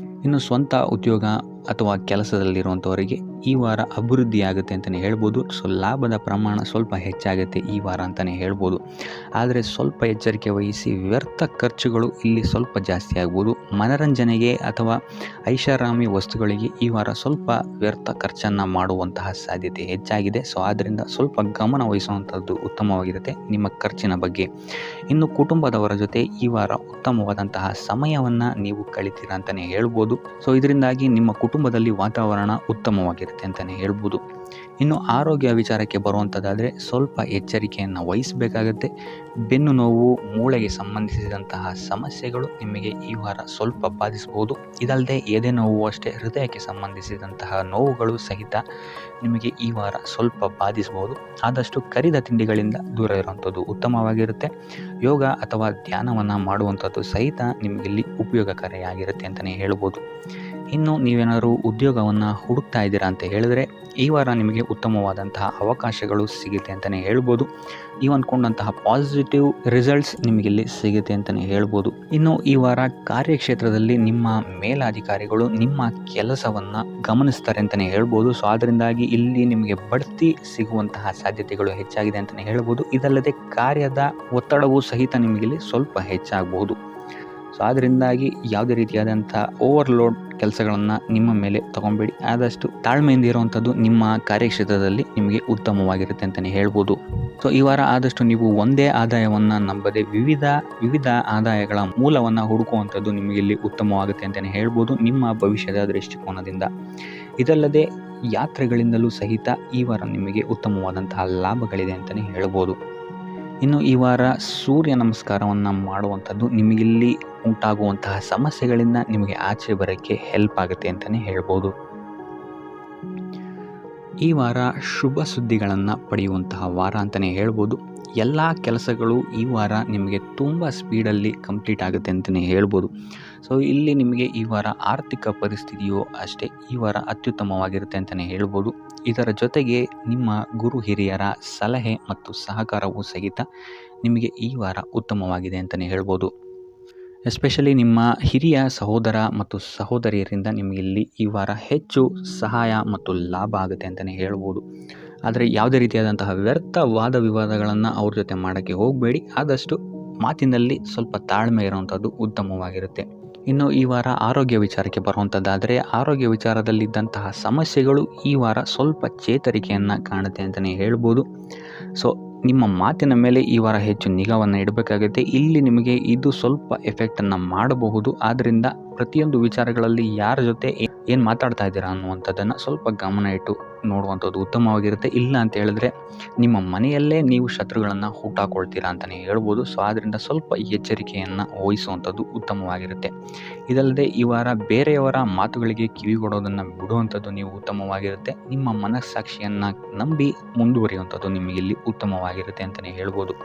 ಇನ್ನು ಸ್ವಂತ ಉದ್ಯೋಗ ಅಥವಾ ಕೆಲಸದಲ್ಲಿರುವಂಥವರಿಗೆ ಈ ವಾರ ಅಭಿವೃದ್ಧಿ ಆಗುತ್ತೆ ಅಂತಲೇ ಹೇಳ್ಬೋದು. ಸೊ ಲಾಭದ ಪ್ರಮಾಣ ಸ್ವಲ್ಪ ಹೆಚ್ಚಾಗುತ್ತೆ ಈ ವಾರ ಅಂತಲೇ ಹೇಳ್ಬೋದು. ಆದರೆ ಸ್ವಲ್ಪ ಎಚ್ಚರಿಕೆ ವಹಿಸಿ, ವ್ಯರ್ಥ ಖರ್ಚುಗಳು ಇಲ್ಲಿ ಸ್ವಲ್ಪ ಜಾಸ್ತಿ ಆಗ್ಬೋದು. ಮನರಂಜನೆಗೆ ಅಥವಾ ಐಷಾರಾಮಿ ವಸ್ತುಗಳಿಗೆ ಈ ವಾರ ಸ್ವಲ್ಪ ವ್ಯರ್ಥ ಖರ್ಚನ್ನು ಮಾಡುವಂತಹ ಸಾಧ್ಯತೆ ಹೆಚ್ಚಾಗಿದೆ. ಸೊ ಆದ್ದರಿಂದ ಸ್ವಲ್ಪ ಗಮನ ವಹಿಸುವಂಥದ್ದು ಉತ್ತಮವಾಗಿರುತ್ತೆ ನಿಮ್ಮ ಖರ್ಚಿನ ಬಗ್ಗೆ. ಇನ್ನು ಕುಟುಂಬದವರ ಜೊತೆ ಈ ವಾರ ಉತ್ತಮವಾದಂತಹ ಸಮಯವನ್ನು ನೀವು ಕಳಿತೀರಾ ಅಂತಲೇ ಹೇಳ್ಬೋದು. ಸೊ ಇದರಿಂದಾಗಿ ನಿಮ್ಮ ಕುಟುಂಬದಲ್ಲಿ ವಾತಾವರಣ ಉತ್ತಮವಾಗಿರುತ್ತೆ ಅಂತಲೇ ಹೇಳ್ಬೋದು. ಇನ್ನು ಆರೋಗ್ಯ ವಿಚಾರಕ್ಕೆ ಬರುವಂಥದ್ದಾದರೆ ಸ್ವಲ್ಪ ಎಚ್ಚರಿಕೆಯನ್ನು ವಹಿಸಬೇಕಾಗತ್ತೆ. ಬೆನ್ನು ನೋವು, ಮೂಳೆಗೆ ಸಂಬಂಧಿಸಿದಂತಹ ಸಮಸ್ಯೆಗಳು ನಿಮಗೆ ಈ ವಾರ ಸ್ವಲ್ಪ ಬಾಧಿಸಬಹುದು. ಇದಲ್ಲದೆ ಎದೆ ನೋವು ಅಷ್ಟೇ, ಹೃದಯಕ್ಕೆ ಸಂಬಂಧಿಸಿದಂತಹ ನೋವುಗಳು ಸಹಿತ ನಿಮಗೆ ಈ ವಾರ ಸ್ವಲ್ಪ ಬಾಧಿಸಬಹುದು. ಆದಷ್ಟು ಕರಿದ ತಿಂಡಿಗಳಿಂದ ದೂರ ಇರುವಂಥದ್ದು ಉತ್ತಮವಾಗಿರುತ್ತೆ. ಯೋಗ ಅಥವಾ ಧ್ಯಾನವನ್ನು ಮಾಡುವಂಥದ್ದು ಸಹಿತ ನಿಮಗಿಲ್ಲಿ ಉಪಯೋಗಕಾರಿಯಾಗಿರುತ್ತೆ ಅಂತಲೇ ಹೇಳ್ಬೋದು. ಇನ್ನು ನೀವೇನಾದರೂ ಉದ್ಯೋಗವನ್ನು ಹುಡುಕ್ತಾ ಇದ್ದೀರಾ ಅಂತ ಹೇಳಿದ್ರೆ ಈ ವಾರ ನಿಮಗೆ ಉತ್ತಮವಾದಂತಹ ಅವಕಾಶಗಳು ಸಿಗುತ್ತೆ ಅಂತಲೇ ಹೇಳ್ಬೋದು. ನೀವು ಅಂದ್ಕೊಂಡಂತಹ ಪಾಸಿಟಿವ್ ರಿಸಲ್ಟ್ಸ್ ನಿಮಗಿಲ್ಲಿ ಸಿಗುತ್ತೆ ಅಂತಲೇ ಹೇಳ್ಬೋದು. ಇನ್ನು ಈ ವಾರ ಕಾರ್ಯಕ್ಷೇತ್ರದಲ್ಲಿ ನಿಮ್ಮ ಮೇಲಾಧಿಕಾರಿಗಳು ನಿಮ್ಮ ಕೆಲಸವನ್ನು ಗಮನಿಸ್ತಾರೆ ಅಂತಲೇ ಹೇಳ್ಬೋದು. ಸೊ ಅದರಿಂದಾಗಿ ಇಲ್ಲಿ ನಿಮಗೆ ಬಡ್ತಿ ಸಿಗುವಂತಹ ಸಾಧ್ಯತೆಗಳು ಹೆಚ್ಚಾಗಿದೆ ಅಂತಲೇ ಹೇಳ್ಬೋದು. ಇದಲ್ಲದೆ ಕಾರ್ಯದ ಒತ್ತಡವೂ ಸಹಿತ ನಿಮಗಿಲ್ಲಿ ಸ್ವಲ್ಪ ಹೆಚ್ಚಾಗಬಹುದು. ಸೊ ಅದರಿಂದಾಗಿ ಯಾವುದೇ ರೀತಿಯಾದಂಥ ಓವರ್ಲೋಡ್ ಕೆಲಸಗಳನ್ನು ನಿಮ್ಮ ಮೇಲೆ ತಗೊಬೇಡಿ. ಆದಷ್ಟು ತಾಳ್ಮೆಯಿಂದ ಇರುವಂಥದ್ದು ನಿಮ್ಮ ಕಾರ್ಯಕ್ಷೇತ್ರದಲ್ಲಿ ನಿಮಗೆ ಉತ್ತಮವಾಗಿರುತ್ತೆ ಅಂತಲೇ ಹೇಳ್ಬೋದು. ಸೊ ಈ ವಾರ ಆದಷ್ಟು ನೀವು ಒಂದೇ ಆದಾಯವನ್ನು ನಂಬದೆ ವಿವಿಧ ಆದಾಯಗಳ ಮೂಲವನ್ನು ಹುಡುಕುವಂಥದ್ದು ನಿಮಗೆ ಇಲ್ಲಿ ಉತ್ತಮವಾಗುತ್ತೆ ಅಂತಲೇ ಹೇಳ್ಬೋದು ನಿಮ್ಮ ಭವಿಷ್ಯದ ದೃಷ್ಟಿಕೋನದಿಂದ. ಇದಲ್ಲದೆ ಯಾತ್ರೆಗಳಿಂದಲೂ ಸಹಿತ ಈ ವಾರ ನಿಮಗೆ ಉತ್ತಮವಾದಂತಹ ಲಾಭಗಳಿದೆ ಅಂತಲೇ ಹೇಳ್ಬೋದು. ಇನ್ನು ಈ ವಾರ ಸೂರ್ಯ ನಮಸ್ಕಾರವನ್ನು ಮಾಡುವಂಥದ್ದು ನಿಮಗಿಲ್ಲಿ ಉಂಟಾಗುವಂತಹ ಸಮಸ್ಯೆಗಳಿಂದ ನಿಮಗೆ ಆಚೆ ಬರೋಕ್ಕೆ ಹೆಲ್ಪ್ ಆಗುತ್ತೆ ಅಂತಲೇ ಹೇಳ್ಬೋದು. ಈ ವಾರ ಶುಭ ಸುದ್ದಿಗಳನ್ನು ಪಡೆಯುವಂತಹ ವಾರ ಅಂತಲೇ ಹೇಳ್ಬೋದು. ಎಲ್ಲ ಕೆಲಸಗಳು ಈ ವಾರ ನಿಮಗೆ ತುಂಬ ಸ್ಪೀಡಲ್ಲಿ ಕಂಪ್ಲೀಟ್ ಆಗುತ್ತೆ ಅಂತಲೇ ಹೇಳ್ಬೋದು. ಸೊ ಇಲ್ಲಿ ನಿಮಗೆ ಈ ವಾರ ಆರ್ಥಿಕ ಪರಿಸ್ಥಿತಿಯು ಅಷ್ಟೇ ಈ ವಾರ ಅತ್ಯುತ್ತಮವಾಗಿರುತ್ತೆ ಅಂತಲೇ ಹೇಳ್ಬೋದು. ಇದರ ಜೊತೆಗೆ ನಿಮ್ಮ ಗುರು ಹಿರಿಯರ ಸಲಹೆ ಮತ್ತು ಸಹಕಾರವೂ ಸಹಿತ ನಿಮಗೆ ಈ ವಾರ ಉತ್ತಮವಾಗಿದೆ ಅಂತಲೇ ಹೇಳ್ಬೋದು. ಎಸ್ಪೆಷಲಿ ನಿಮ್ಮ ಹಿರಿಯ ಸಹೋದರ ಮತ್ತು ಸಹೋದರಿಯರಿಂದ ನಿಮಗೆ ಇಲ್ಲಿ ಈ ವಾರ ಹೆಚ್ಚು ಸಹಾಯ ಮತ್ತು ಲಾಭ ಆಗುತ್ತೆ ಅಂತಲೇ ಹೇಳ್ಬೋದು. ಆದರೆ ಯಾವುದೇ ರೀತಿಯಾದಂತಹ ವ್ಯರ್ಥ ವಾದ ವಿವಾದಗಳನ್ನು ಅವ್ರ ಜೊತೆ ಮಾಡೋಕ್ಕೆ ಹೋಗಬೇಡಿ. ಆದಷ್ಟು ಮಾತಿನಲ್ಲಿ ಸ್ವಲ್ಪ ತಾಳ್ಮೆ ಇರುವಂಥದ್ದು ಉತ್ತಮವಾಗಿರುತ್ತೆ. ಇನ್ನು ಈ ವಾರ ಆರೋಗ್ಯ ವಿಚಾರಕ್ಕೆ ಬರುವಂಥದ್ದಾದರೆ ಆರೋಗ್ಯ ವಿಚಾರದಲ್ಲಿದ್ದಂತಹ ಸಮಸ್ಯೆಗಳು ಈ ವಾರ ಸ್ವಲ್ಪ ಚೇತರಿಕೆಯನ್ನು ಕಾಣುತ್ತೆ ಅಂತಲೇ ಹೇಳ್ಬೋದು. ಸೊ ನಿಮ್ಮ ಮಾತಿನ ಮೇಲೆ ಈ ವಾರ ಹೆಚ್ಚು ನಿಗಾವನ್ನು ಇಡಬೇಕಾಗುತ್ತೆ. ಇಲ್ಲಿ ನಿಮಗೆ ಇದು ಸ್ವಲ್ಪ ಎಫೆಕ್ಟನ್ನು ಮಾಡಬಹುದು. ಆದ್ದರಿಂದ ಪ್ರತಿಯೊಂದು ವಿಚಾರಗಳಲ್ಲಿ ಯಾರ ಜೊತೆ ಏನು ಮಾತಾಡ್ತಾ ಇದ್ದೀರಾ ಅನ್ನುವಂಥದ್ದನ್ನು ಸ್ವಲ್ಪ ಗಮನ ಇಟ್ಟು ನೋಡುವಂಥದ್ದು ಉತ್ತಮವಾಗಿರುತ್ತೆ. ಇಲ್ಲ ಅಂತ ಹೇಳಿದ್ರೆ ನಿಮ್ಮ ಮನೆಯಲ್ಲೇ ನೀವು ಶತ್ರುಗಳನ್ನು ಹುಟ್ಟಾಕೊಳ್ತೀರಾ ಅಂತಲೇ ಹೇಳ್ಬೋದು. ಸೊ ಆದ್ದರಿಂದ ಸ್ವಲ್ಪ ಎಚ್ಚರಿಕೆಯನ್ನು ವಹಿಸುವಂಥದ್ದು ಉತ್ತಮವಾಗಿರುತ್ತೆ. ಇದಲ್ಲದೆ ಈ ವಾರ ಬೇರೆಯವರ ಮಾತುಗಳಿಗೆ ಕಿವಿಗೊಡೋದನ್ನು ಬಿಡುವಂಥದ್ದು ನೀವು ಉತ್ತಮವಾಗಿರುತ್ತೆ. ನಿಮ್ಮ ಮನಸ್ಸಾಕ್ಷಿಯನ್ನು ನಂಬಿ ಮುಂದುವರಿಯುವಂಥದ್ದು ನಿಮಗಿಲ್ಲಿ ಉತ್ತಮವಾಗಿರುತ್ತೆ ಅಂತಲೇ ಹೇಳ್ಬೋದು.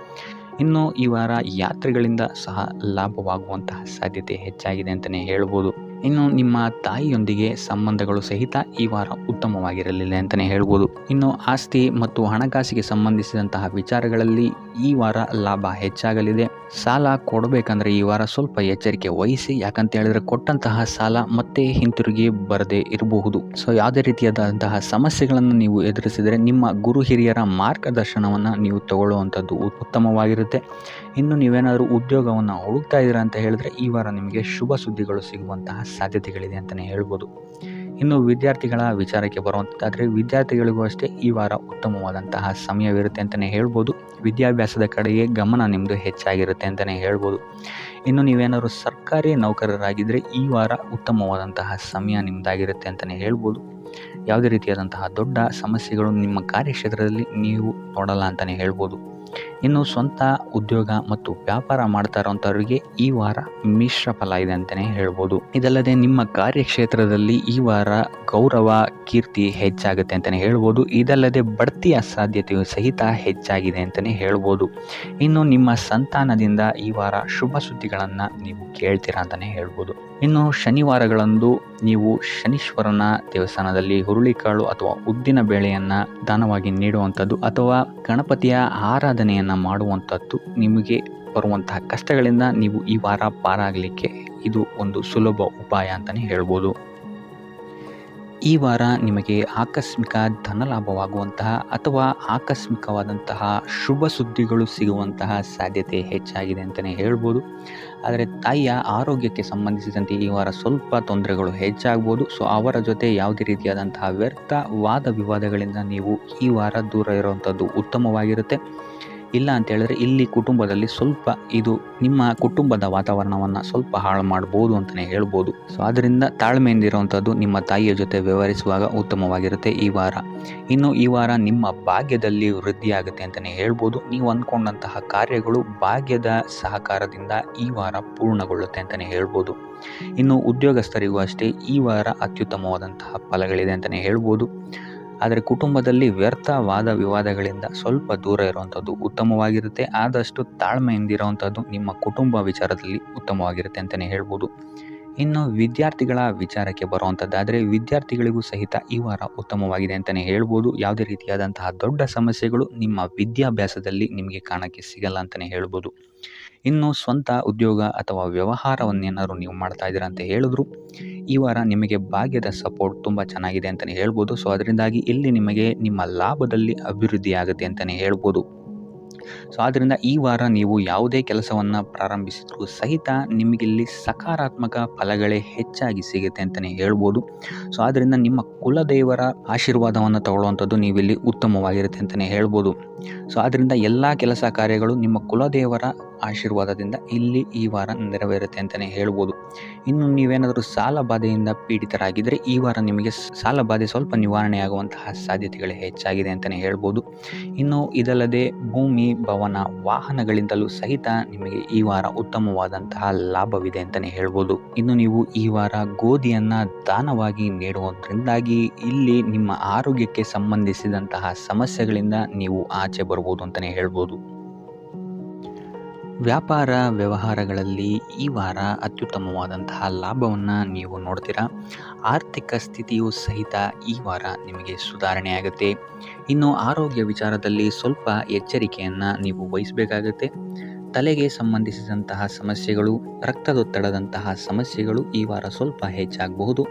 ಇನ್ನು ಈ ವಾರ ಯಾತ್ರೆಗಳಿಂದ ಸಹ ಲಾಭವಾಗುವಂತಹ ಸಾಧ್ಯತೆ ಹೆಚ್ಚಾಗಿದೆ ಅಂತಲೇ ಹೇಳ್ಬೋದು. ಇನ್ನು ನಿಮ್ಮ ತಾಯಿಯೊಂದಿಗೆ ಸಂಬಂಧಗಳು ಸಹಿತ ಈ ವಾರ ಉತ್ತಮವಾಗಿರಲಿಲ್ಲ ಅಂತಲೇ ಹೇಳ್ಬೋದು. ಇನ್ನು ಆಸ್ತಿ ಮತ್ತು ಹಣಕಾಸಿಗೆ ಸಂಬಂಧಿಸಿದಂತಹ ವಿಚಾರಗಳಲ್ಲಿ ಈ ವಾರ ಲಾಭ ಹೆಚ್ಚಾಗಲಿದೆ. ಸಾಲ ಕೊಡಬೇಕಂದ್ರೆ ಈ ವಾರ ಸ್ವಲ್ಪ ಎಚ್ಚರಿಕೆ ವಹಿಸಿ, ಯಾಕಂತ ಹೇಳಿದ್ರೆ ಕೊಟ್ಟಂತಹ ಸಾಲ ಮತ್ತೆ ಹಿಂತಿರುಗಿ ಬರದೇ ಇರಬಹುದು. ಸೊ ಯಾವುದೇ ರೀತಿಯಾದಂತಹ ಸಮಸ್ಯೆಗಳನ್ನು ನೀವು ಎದುರಿಸಿದರೆ ನಿಮ್ಮ ಗುರು ಹಿರಿಯರ ಮಾರ್ಗದರ್ಶನವನ್ನು ನೀವು ತಗೊಳ್ಳುವಂಥದ್ದು ಉತ್ತಮವಾಗಿರುತ್ತೆ. ಇನ್ನು ನೀವೇನಾದರೂ ಉದ್ಯೋಗವನ್ನು ಹುಡುಕ್ತಾ ಇದ್ದೀರಾ ಅಂತ ಹೇಳಿದ್ರೆ ಈ ವಾರ ನಿಮಗೆ ಶುಭ ಸುದ್ದಿಗಳು ಸಿಗುವಂತಹ ಸಾಧ್ಯತೆಗಳಿದೆ ಅಂತಲೇ ಹೇಳ್ಬೋದು. ಇನ್ನು ವಿದ್ಯಾರ್ಥಿಗಳ ವಿಚಾರಕ್ಕೆ ಬರುವಂಥದ್ದಾದರೆ ವಿದ್ಯಾರ್ಥಿಗಳಿಗೂ ಅಷ್ಟೇ ಈ ವಾರ ಉತ್ತಮವಾದಂತಹ ಸಮಯವಿರುತ್ತೆ ಅಂತಲೇ ಹೇಳ್ಬೋದು. ವಿದ್ಯಾಭ್ಯಾಸದ ಕಡೆಗೆ ಗಮನ ನಿಮ್ಮದು ಹೆಚ್ಚಾಗಿರುತ್ತೆ ಅಂತಲೇ ಹೇಳ್ಬೋದು. ಇನ್ನು ನೀವೇನಾದರೂ ಸರ್ಕಾರಿ ನೌಕರರಾಗಿದ್ದರೆ ಈ ವಾರ ಉತ್ತಮವಾದಂತಹ ಸಮಯ ನಿಮ್ಮದಾಗಿರುತ್ತೆ ಅಂತಲೇ ಹೇಳ್ಬೋದು. ಯಾವುದೇ ರೀತಿಯಾದಂತಹ ದೊಡ್ಡ ಸಮಸ್ಯೆಗಳು ನಿಮ್ಮ ಕಾರ್ಯಕ್ಷೇತ್ರದಲ್ಲಿ ನೀವು ನೋಡಲ್ಲ ಅಂತಲೇ ಹೇಳ್ಬೋದು. ಇನ್ನು ಸ್ವಂತ ಉದ್ಯೋಗ ಮತ್ತು ವ್ಯಾಪಾರ ಮಾಡ್ತಾ ಇರೋಂಥವ್ರಿಗೆ ಈ ವಾರ ಮಿಶ್ರ ಫಲ ಇದೆ ಅಂತಲೇ ಹೇಳ್ಬೋದು. ಇದಲ್ಲದೆ ನಿಮ್ಮ ಕಾರ್ಯಕ್ಷೇತ್ರದಲ್ಲಿ ಈ ವಾರ ಗೌರವ ಕೀರ್ತಿ ಹೆಚ್ಚಾಗುತ್ತೆ ಅಂತಲೇ ಹೇಳ್ಬೋದು. ಇದಲ್ಲದೆ ಬಡ್ತಿಯ ಸಾಧ್ಯತೆಯು ಸಹಿತ ಹೆಚ್ಚಾಗಿದೆ ಅಂತಲೇ ಹೇಳ್ಬೋದು. ಇನ್ನು ನಿಮ್ಮ ಸಂತಾನದಿಂದ ಈ ವಾರ ಶುಭ ಸುದ್ದಿಗಳನ್ನು ನೀವು ಕೇಳ್ತೀರಾ ಅಂತಲೇ ಹೇಳ್ಬೋದು. ಇನ್ನು ಶನಿವಾರಗಳಂದು ನೀವು ಶನೀಶ್ವರನ ದೇವಸ್ಥಾನದಲ್ಲಿ ಹುರುಳಿಕಾಳು ಅಥವಾ ಉದ್ದಿನ ಬೇಳೆಯನ್ನು ದಾನವಾಗಿ ನೀಡುವಂಥದ್ದು ಅಥವಾ ಗಣಪತಿಯ ಆರಾಧನೆಯನ್ನು ಮಾಡುವಂಥದ್ದು ನಿಮಗೆ ಬರುವಂತಹ ಕಷ್ಟಗಳಿಂದ ನೀವು ಈ ವಾರ ಪಾರಾಗಲಿಕ್ಕೆ ಇದು ಒಂದು ಸುಲಭ ಉಪಾಯ ಅಂತಲೇ ಹೇಳ್ಬೋದು. ಈ ವಾರ ನಿಮಗೆ ಆಕಸ್ಮಿಕ ಧನಲಾಭವಾಗುವಂತಹ ಅಥವಾ ಆಕಸ್ಮಿಕವಾದಂತಹ ಶುಭ ಸುದ್ದಿಗಳು ಸಿಗುವಂತಹ ಸಾಧ್ಯತೆ ಹೆಚ್ಚಾಗಿದೆ ಅಂತಲೇ ಹೇಳ್ಬೋದು. ಆದರೆ ತಾಯಿಯ ಆರೋಗ್ಯಕ್ಕೆ ಸಂಬಂಧಿಸಿದಂತೆ ಈ ವಾರ ಸ್ವಲ್ಪ ತೊಂದರೆಗಳು ಹೆಚ್ಚಾಗ್ಬೋದು. ಸೊ ಅವರ ಜೊತೆ ಯಾವುದೇ ರೀತಿಯಾದಂತಹ ವ್ಯರ್ಥ ವಾದ ವಿವಾದಗಳಿಂದ ನೀವು ಈ ವಾರ ದೂರ ಇರುವಂಥದ್ದು ಉತ್ತಮವಾಗಿರುತ್ತೆ. ಇಲ್ಲ ಅಂತ ಹೇಳಿದ್ರೆ ಇಲ್ಲಿ ಕುಟುಂಬದಲ್ಲಿ ಸ್ವಲ್ಪ ಇದು ನಿಮ್ಮ ಕುಟುಂಬದ ವಾತಾವರಣವನ್ನು ಸ್ವಲ್ಪ ಹಾಳು ಮಾಡ್ಬೋದು ಅಂತಲೇ ಹೇಳ್ಬೋದು. ಸೊ ಅದರಿಂದ ತಾಳ್ಮೆಯಿಂದ ಇರುವಂಥದ್ದು ನಿಮ್ಮ ತಾಯಿಯ ಜೊತೆ ವ್ಯವಹರಿಸುವಾಗ ಉತ್ತಮವಾಗಿರುತ್ತೆ ಈ ವಾರ. ಇನ್ನು ಈ ವಾರ ನಿಮ್ಮ ಭಾಗ್ಯದಲ್ಲಿ ವೃದ್ಧಿಯಾಗುತ್ತೆ ಅಂತಲೇ ಹೇಳ್ಬೋದು. ನೀವು ಅಂದ್ಕೊಂಡಂತಹ ಕಾರ್ಯಗಳು ಭಾಗ್ಯದ ಸಹಕಾರದಿಂದ ಈ ವಾರ ಪೂರ್ಣಗೊಳ್ಳುತ್ತೆ ಅಂತಲೇ ಹೇಳ್ಬೋದು. ಇನ್ನು ಉದ್ಯೋಗಸ್ಥರಿಗೂ ಅಷ್ಟೇ ಈ ವಾರ ಅತ್ಯುತ್ತಮವಾದಂತಹ ಫಲಗಳಿದೆ ಅಂತಲೇ ಹೇಳ್ಬೋದು. ಆದರೆ ಕುಟುಂಬದಲ್ಲಿ ವ್ಯರ್ಥ ವಾದ ವಿವಾದಗಳಿಂದ ಸ್ವಲ್ಪ ದೂರ ಇರುವಂಥದ್ದು ಉತ್ತಮವಾಗಿರುತ್ತೆ. ಆದಷ್ಟು ತಾಳ್ಮೆಯಿಂದ ಇರುವಂಥದ್ದು ನಿಮ್ಮ ಕುಟುಂಬ ವಿಚಾರದಲ್ಲಿ ಉತ್ತಮವಾಗಿರುತ್ತೆ ಅಂತಲೇ ಹೇಳ್ಬೋದು. ಇನ್ನು ವಿದ್ಯಾರ್ಥಿಗಳ ವಿಚಾರಕ್ಕೆ ಬರುವಂಥದ್ದಾದರೆ ವಿದ್ಯಾರ್ಥಿಗಳಿಗೂ ಸಹಿತ ಈ ವಾರ ಉತ್ತಮವಾಗಿದೆ ಅಂತಲೇ ಹೇಳ್ಬೋದು. ಯಾವುದೇ ರೀತಿಯಾದಂತಹ ದೊಡ್ಡ ಸಮಸ್ಯೆಗಳು ನಿಮ್ಮ ವಿದ್ಯಾಭ್ಯಾಸದಲ್ಲಿ ನಿಮಗೆ ಕಾಣಕ್ಕೆ ಸಿಗಲ್ಲ ಅಂತಲೇ ಹೇಳ್ಬೋದು. ಇನ್ನು ಸ್ವಂತ ಉದ್ಯೋಗ ಅಥವಾ ವ್ಯವಹಾರವನ್ನೇನಾದ್ರು ನೀವು ಮಾಡ್ತಾ ಇದ್ದೀರಾ ಅಂತ ಹೇಳಿದ್ರು ಈ ವಾರ ನಿಮಗೆ ಭಾಗ್ಯದ ಸಪೋರ್ಟ್ ತುಂಬ ಚೆನ್ನಾಗಿದೆ ಅಂತಲೇ ಹೇಳ್ಬೋದು. ಸೊ ಅದರಿಂದಾಗಿ ಇಲ್ಲಿ ನಿಮಗೆ ನಿಮ್ಮ ಲಾಭದಲ್ಲಿ ಅಭಿವೃದ್ಧಿ ಆಗುತ್ತೆ ಅಂತಲೇ ಹೇಳ್ಬೋದು. ಸೊ ಆದ್ದರಿಂದ ಈ ವಾರ ನೀವು ಯಾವುದೇ ಕೆಲಸವನ್ನು ಪ್ರಾರಂಭಿಸಿದ್ರೂ ಸಹಿತ ನಿಮಗಿಲ್ಲಿ ಸಕಾರಾತ್ಮಕ ಫಲಗಳೇ ಹೆಚ್ಚಾಗಿ ಸಿಗುತ್ತೆ ಅಂತಲೇ ಹೇಳ್ಬೋದು. ಸೊ ಆದ್ದರಿಂದ ನಿಮ್ಮ ಕುಲದೇವರ ಆಶೀರ್ವಾದವನ್ನು ತಗೊಳ್ಳುವಂಥದ್ದು ನೀವಿಲ್ಲಿ ಉತ್ತಮವಾಗಿರುತ್ತೆ ಅಂತಲೇ ಹೇಳ್ಬೋದು. ಸೊ ಆದ್ದರಿಂದ ಎಲ್ಲ ಕೆಲಸ ಕಾರ್ಯಗಳು ನಿಮ್ಮ ಕುಲದೇವರ ಆಶೀರ್ವಾದದಿಂದ ಇಲ್ಲಿ ಈ ವಾರ ನೆರವೇರುತ್ತೆ ಅಂತಲೇ ಹೇಳ್ಬೋದು. ಇನ್ನು ನೀವೇನಾದರೂ ಸಾಲ ಬಾಧೆಯಿಂದ ಪೀಡಿತರಾಗಿದ್ದರೆ ಈ ವಾರ ನಿಮಗೆ ಸಾಲ ಬಾಧೆ ಸ್ವಲ್ಪ ನಿವಾರಣೆ ಆಗುವಂತಹ ಸಾಧ್ಯತೆಗಳು ಹೆಚ್ಚಾಗಿದೆ ಅಂತಲೇ ಹೇಳ್ಬೋದು. ಇನ್ನು ಇದಲ್ಲದೆ ಭೂಮಿ, ಭವನ, ವಾಹನಗಳಿಂದಲೂ ಸಹಿತ ನಿಮಗೆ ಈ ವಾರ ಉತ್ತಮವಾದಂತಹ ಲಾಭವಿದೆ ಅಂತಲೇ ಹೇಳ್ಬೋದು. ಇನ್ನು ನೀವು ಈ ವಾರ ಗೋಧಿಯನ್ನು ದಾನವಾಗಿ ನೀಡುವುದರಿಂದಾಗಿ ಇಲ್ಲಿ ನಿಮ್ಮ ಆರೋಗ್ಯಕ್ಕೆ ಸಂಬಂಧಿಸಿದಂತಹ ಸಮಸ್ಯೆಗಳಿಂದ ನೀವು ಆಚೆ ಬರ್ಬೋದು ಅಂತಲೇ ಹೇಳ್ಬೋದು. ವ್ಯಾಪಾರ ವ್ಯವಹಾರಗಳಲ್ಲಿ ಈ ವಾರ ಅತ್ಯುತ್ತಮವಾದಂತಹ ಲಾಭವನ್ನು ನೀವು ನೋಡ್ತೀರಾ. ಆರ್ಥಿಕ ಸ್ಥಿತಿಯು ಸಹಿತ ಈ ವಾರ ನಿಮಗೆ ಸುಧಾರಣೆಯಾಗುತ್ತೆ. ಇನ್ನು ಆರೋಗ್ಯ ವಿಚಾರದಲ್ಲಿ ಸ್ವಲ್ಪ ಎಚ್ಚರಿಕೆಯನ್ನು ನೀವು ವಹಿಸಬೇಕಾಗುತ್ತೆ. ತಲೆಗೆ ಸಂಬಂಧಿಸಿದಂತಹ ಸಮಸ್ಯೆಗಳು, ರಕ್ತದೊತ್ತಡದಂತಹ ಸಮಸ್ಯೆಗಳು ಈ ವಾರ ಸ್ವಲ್ಪ ಹೆಚ್ಚಾಗಬಹುದು.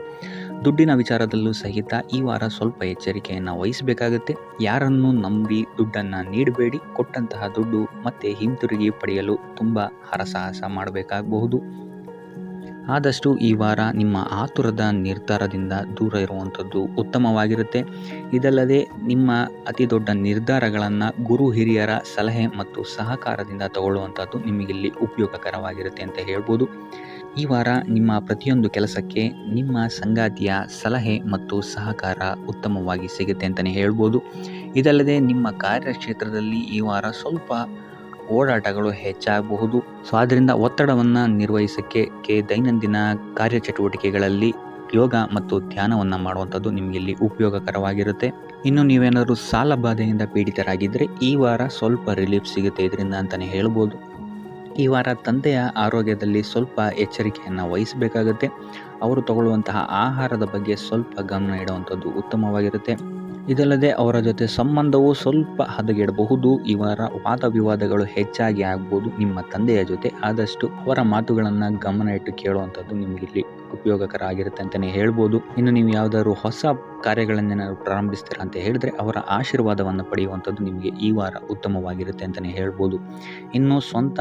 ದುಡ್ಡಿನ ವಿಚಾರದಲ್ಲೂ ಸಹಿತ ಈ ವಾರ ಸ್ವಲ್ಪ ಎಚ್ಚರಿಕೆಯನ್ನು ವಹಿಸಬೇಕಾಗುತ್ತೆ. ಯಾರನ್ನು ನಂಬಿ ದುಡ್ಡನ್ನು ನೀಡಬೇಡಿ. ಕೊಟ್ಟಂತಹ ದುಡ್ಡು ಮತ್ತೆ ಹಿಂತಿರುಗಿ ಪಡೆಯಲು ತುಂಬ ಹರಸಾಹಸ ಮಾಡಬೇಕಾಗಬಹುದು. ಆದಷ್ಟು ಈ ವಾರ ನಿಮ್ಮ ಆತುರದ ನಿರ್ಧಾರದಿಂದ ದೂರ ಇರುವಂಥದ್ದು ಉತ್ತಮವಾಗಿರುತ್ತೆ. ಇದಲ್ಲದೆ ನಿಮ್ಮ ಅತಿ ದೊಡ್ಡ ನಿರ್ಧಾರಗಳನ್ನು ಗುರು ಹಿರಿಯರ ಸಲಹೆ ಮತ್ತು ಸಹಕಾರದಿಂದ ತಗೊಳ್ಳುವಂಥದ್ದು ನಿಮಗಿಲ್ಲಿ ಉಪಯೋಗಕರವಾಗಿರುತ್ತೆ ಅಂತ ಹೇಳ್ಬೋದು. ಈ ವಾರ ನಿಮ್ಮ ಪ್ರತಿಯೊಂದು ಕೆಲಸಕ್ಕೆ ನಿಮ್ಮ ಸಂಗಾತಿಯ ಸಲಹೆ ಮತ್ತು ಸಹಕಾರ ಉತ್ತಮವಾಗಿ ಸಿಗುತ್ತೆ ಅಂತಲೇ ಹೇಳ್ಬೋದು. ಇದಲ್ಲದೆ ನಿಮ್ಮ ಕಾರ್ಯಕ್ಷೇತ್ರದಲ್ಲಿ ಈ ವಾರ ಸ್ವಲ್ಪ ಓಡಾಟಗಳು ಹೆಚ್ಚಾಗಬಹುದು. ಸೊ ಆದ್ದರಿಂದ ಒತ್ತಡವನ್ನು ನಿರ್ವಹಿಸೋಕ್ಕೆ ದೈನಂದಿನ ಕಾರ್ಯಚಟುವಟಿಕೆಗಳಲ್ಲಿ ಯೋಗ ಮತ್ತು ಧ್ಯಾನವನ್ನು ಮಾಡುವಂಥದ್ದು ನಿಮಗಿಲ್ಲಿ ಉಪಯೋಗಕರವಾಗಿರುತ್ತೆ. ಇನ್ನು ನೀವೇನಾದರೂ ಸಾಲ ಬಾಧೆಯಿಂದ ಪೀಡಿತರಾಗಿದ್ದರೆ ಈ ವಾರ ಸ್ವಲ್ಪ ರಿಲೀಫ್ ಸಿಗುತ್ತೆ ಇದರಿಂದ ಅಂತಲೇ ಹೇಳ್ಬೋದು. ಈ ವಾರ ತಂದೆಯ ಆರೋಗ್ಯದಲ್ಲಿ ಸ್ವಲ್ಪ ಎಚ್ಚರಿಕೆಯನ್ನು ವಹಿಸಬೇಕಾಗುತ್ತೆ. ಅವರು ತಗೊಳ್ಳುವಂತಹ ಆಹಾರದ ಬಗ್ಗೆ ಸ್ವಲ್ಪ ಗಮನ ಇಡುವಂಥದ್ದು ಉತ್ತಮವಾಗಿರುತ್ತೆ. ಇದಲ್ಲದೆ ಅವರ ಜೊತೆ ಸಂಬಂಧವು ಸ್ವಲ್ಪ ಹದಗೆಡಬಹುದು. ಈ ವಾರ ವಾದ ವಿವಾದಗಳು ಹೆಚ್ಚಾಗಿ ಆಗ್ಬೋದು ನಿಮ್ಮ ತಂದೆಯ ಜೊತೆ. ಆದಷ್ಟು ಅವರ ಮಾತುಗಳನ್ನು ಗಮನ ಇಟ್ಟು ಕೇಳುವಂಥದ್ದು ನಿಮಗಿಲ್ಲಿ ಉಪಯೋಗಕರ ಆಗಿರುತ್ತೆ ಅಂತಲೇ ಹೇಳ್ಬೋದು. ಇನ್ನು ನೀವು ಯಾವುದಾದ್ರು ಹೊಸ ಕಾರ್ಯಗಳನ್ನೇನಾದ್ರು ಪ್ರಾರಂಭಿಸ್ತೀರಾ ಅಂತ ಹೇಳಿದ್ರೆ ಅವರ ಆಶೀರ್ವಾದವನ್ನು ಪಡೆಯುವಂಥದ್ದು ನಿಮಗೆ ಈ ವಾರ ಉತ್ತಮವಾಗಿರುತ್ತೆ ಅಂತಲೇ ಹೇಳ್ಬೋದು. ಇನ್ನು ಸ್ವಂತ